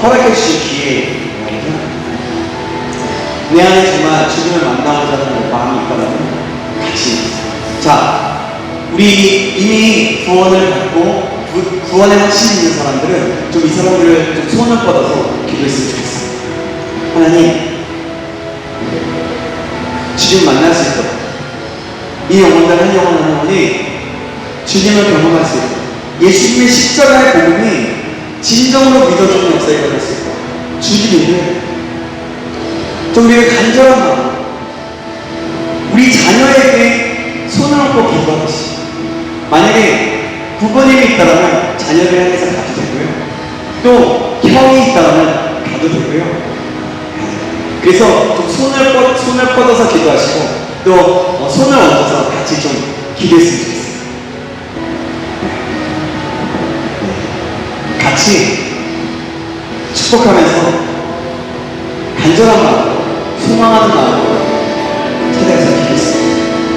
허락해 주신 기회예요. 내 안에 정말 주님을 만나고자 하는 마음이 있다면 같이 자, 우리 이미 구원을 받고 구원의 확신이 있는 사람들은 좀 이 사람들을 좀 손을 뻗어서 기도했으면 좋겠어요. 하나님, 주님 만날 수 있도록 이 영혼들 한 영혼 한 영혼이 주님을 경험할 수 있도록 예수님의 십자가의 복음이 진정으로 믿어주는 역사에 일어날 수 있도록 주님을 좀 우리가 간절한 마음 우리 자녀에게 손을 얹고 기도하듯이 만약에 부모님이 있다면 자녀를 향해서 가도 되고요. 또 형이 있다면 가도 되고요. 그래서 좀 손을 뻗어서 기도하시고 또 손을 얹어서 같이 좀 기도했으면 좋겠어요. 같이 축복하면서 간절한 마음으로 소망하는 마음으로 찾아가서 기도했습니다.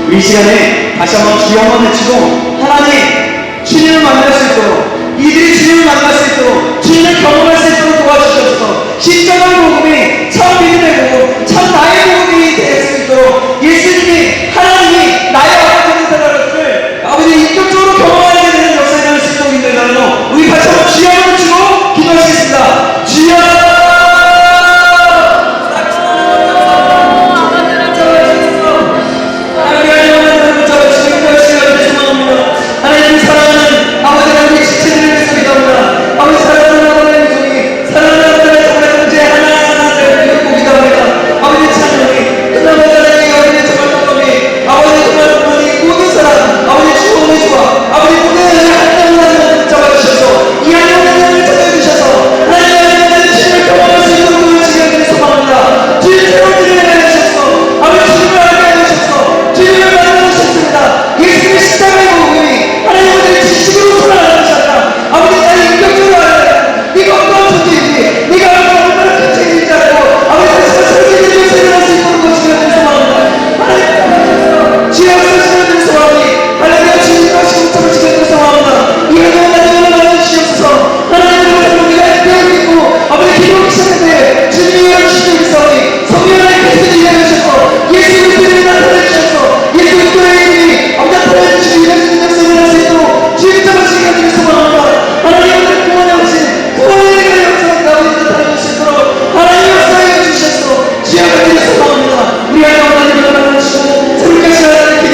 우리 이 시간에 다시 한번 주여 한번 외치고 하나님 주님을 만날 수 있도록 이들이 주님을 만날 수 있도록 주님을 경험할 수 있도록 도와주셔서 십자가 복음이 참 믿음의 복음 참 나의 복음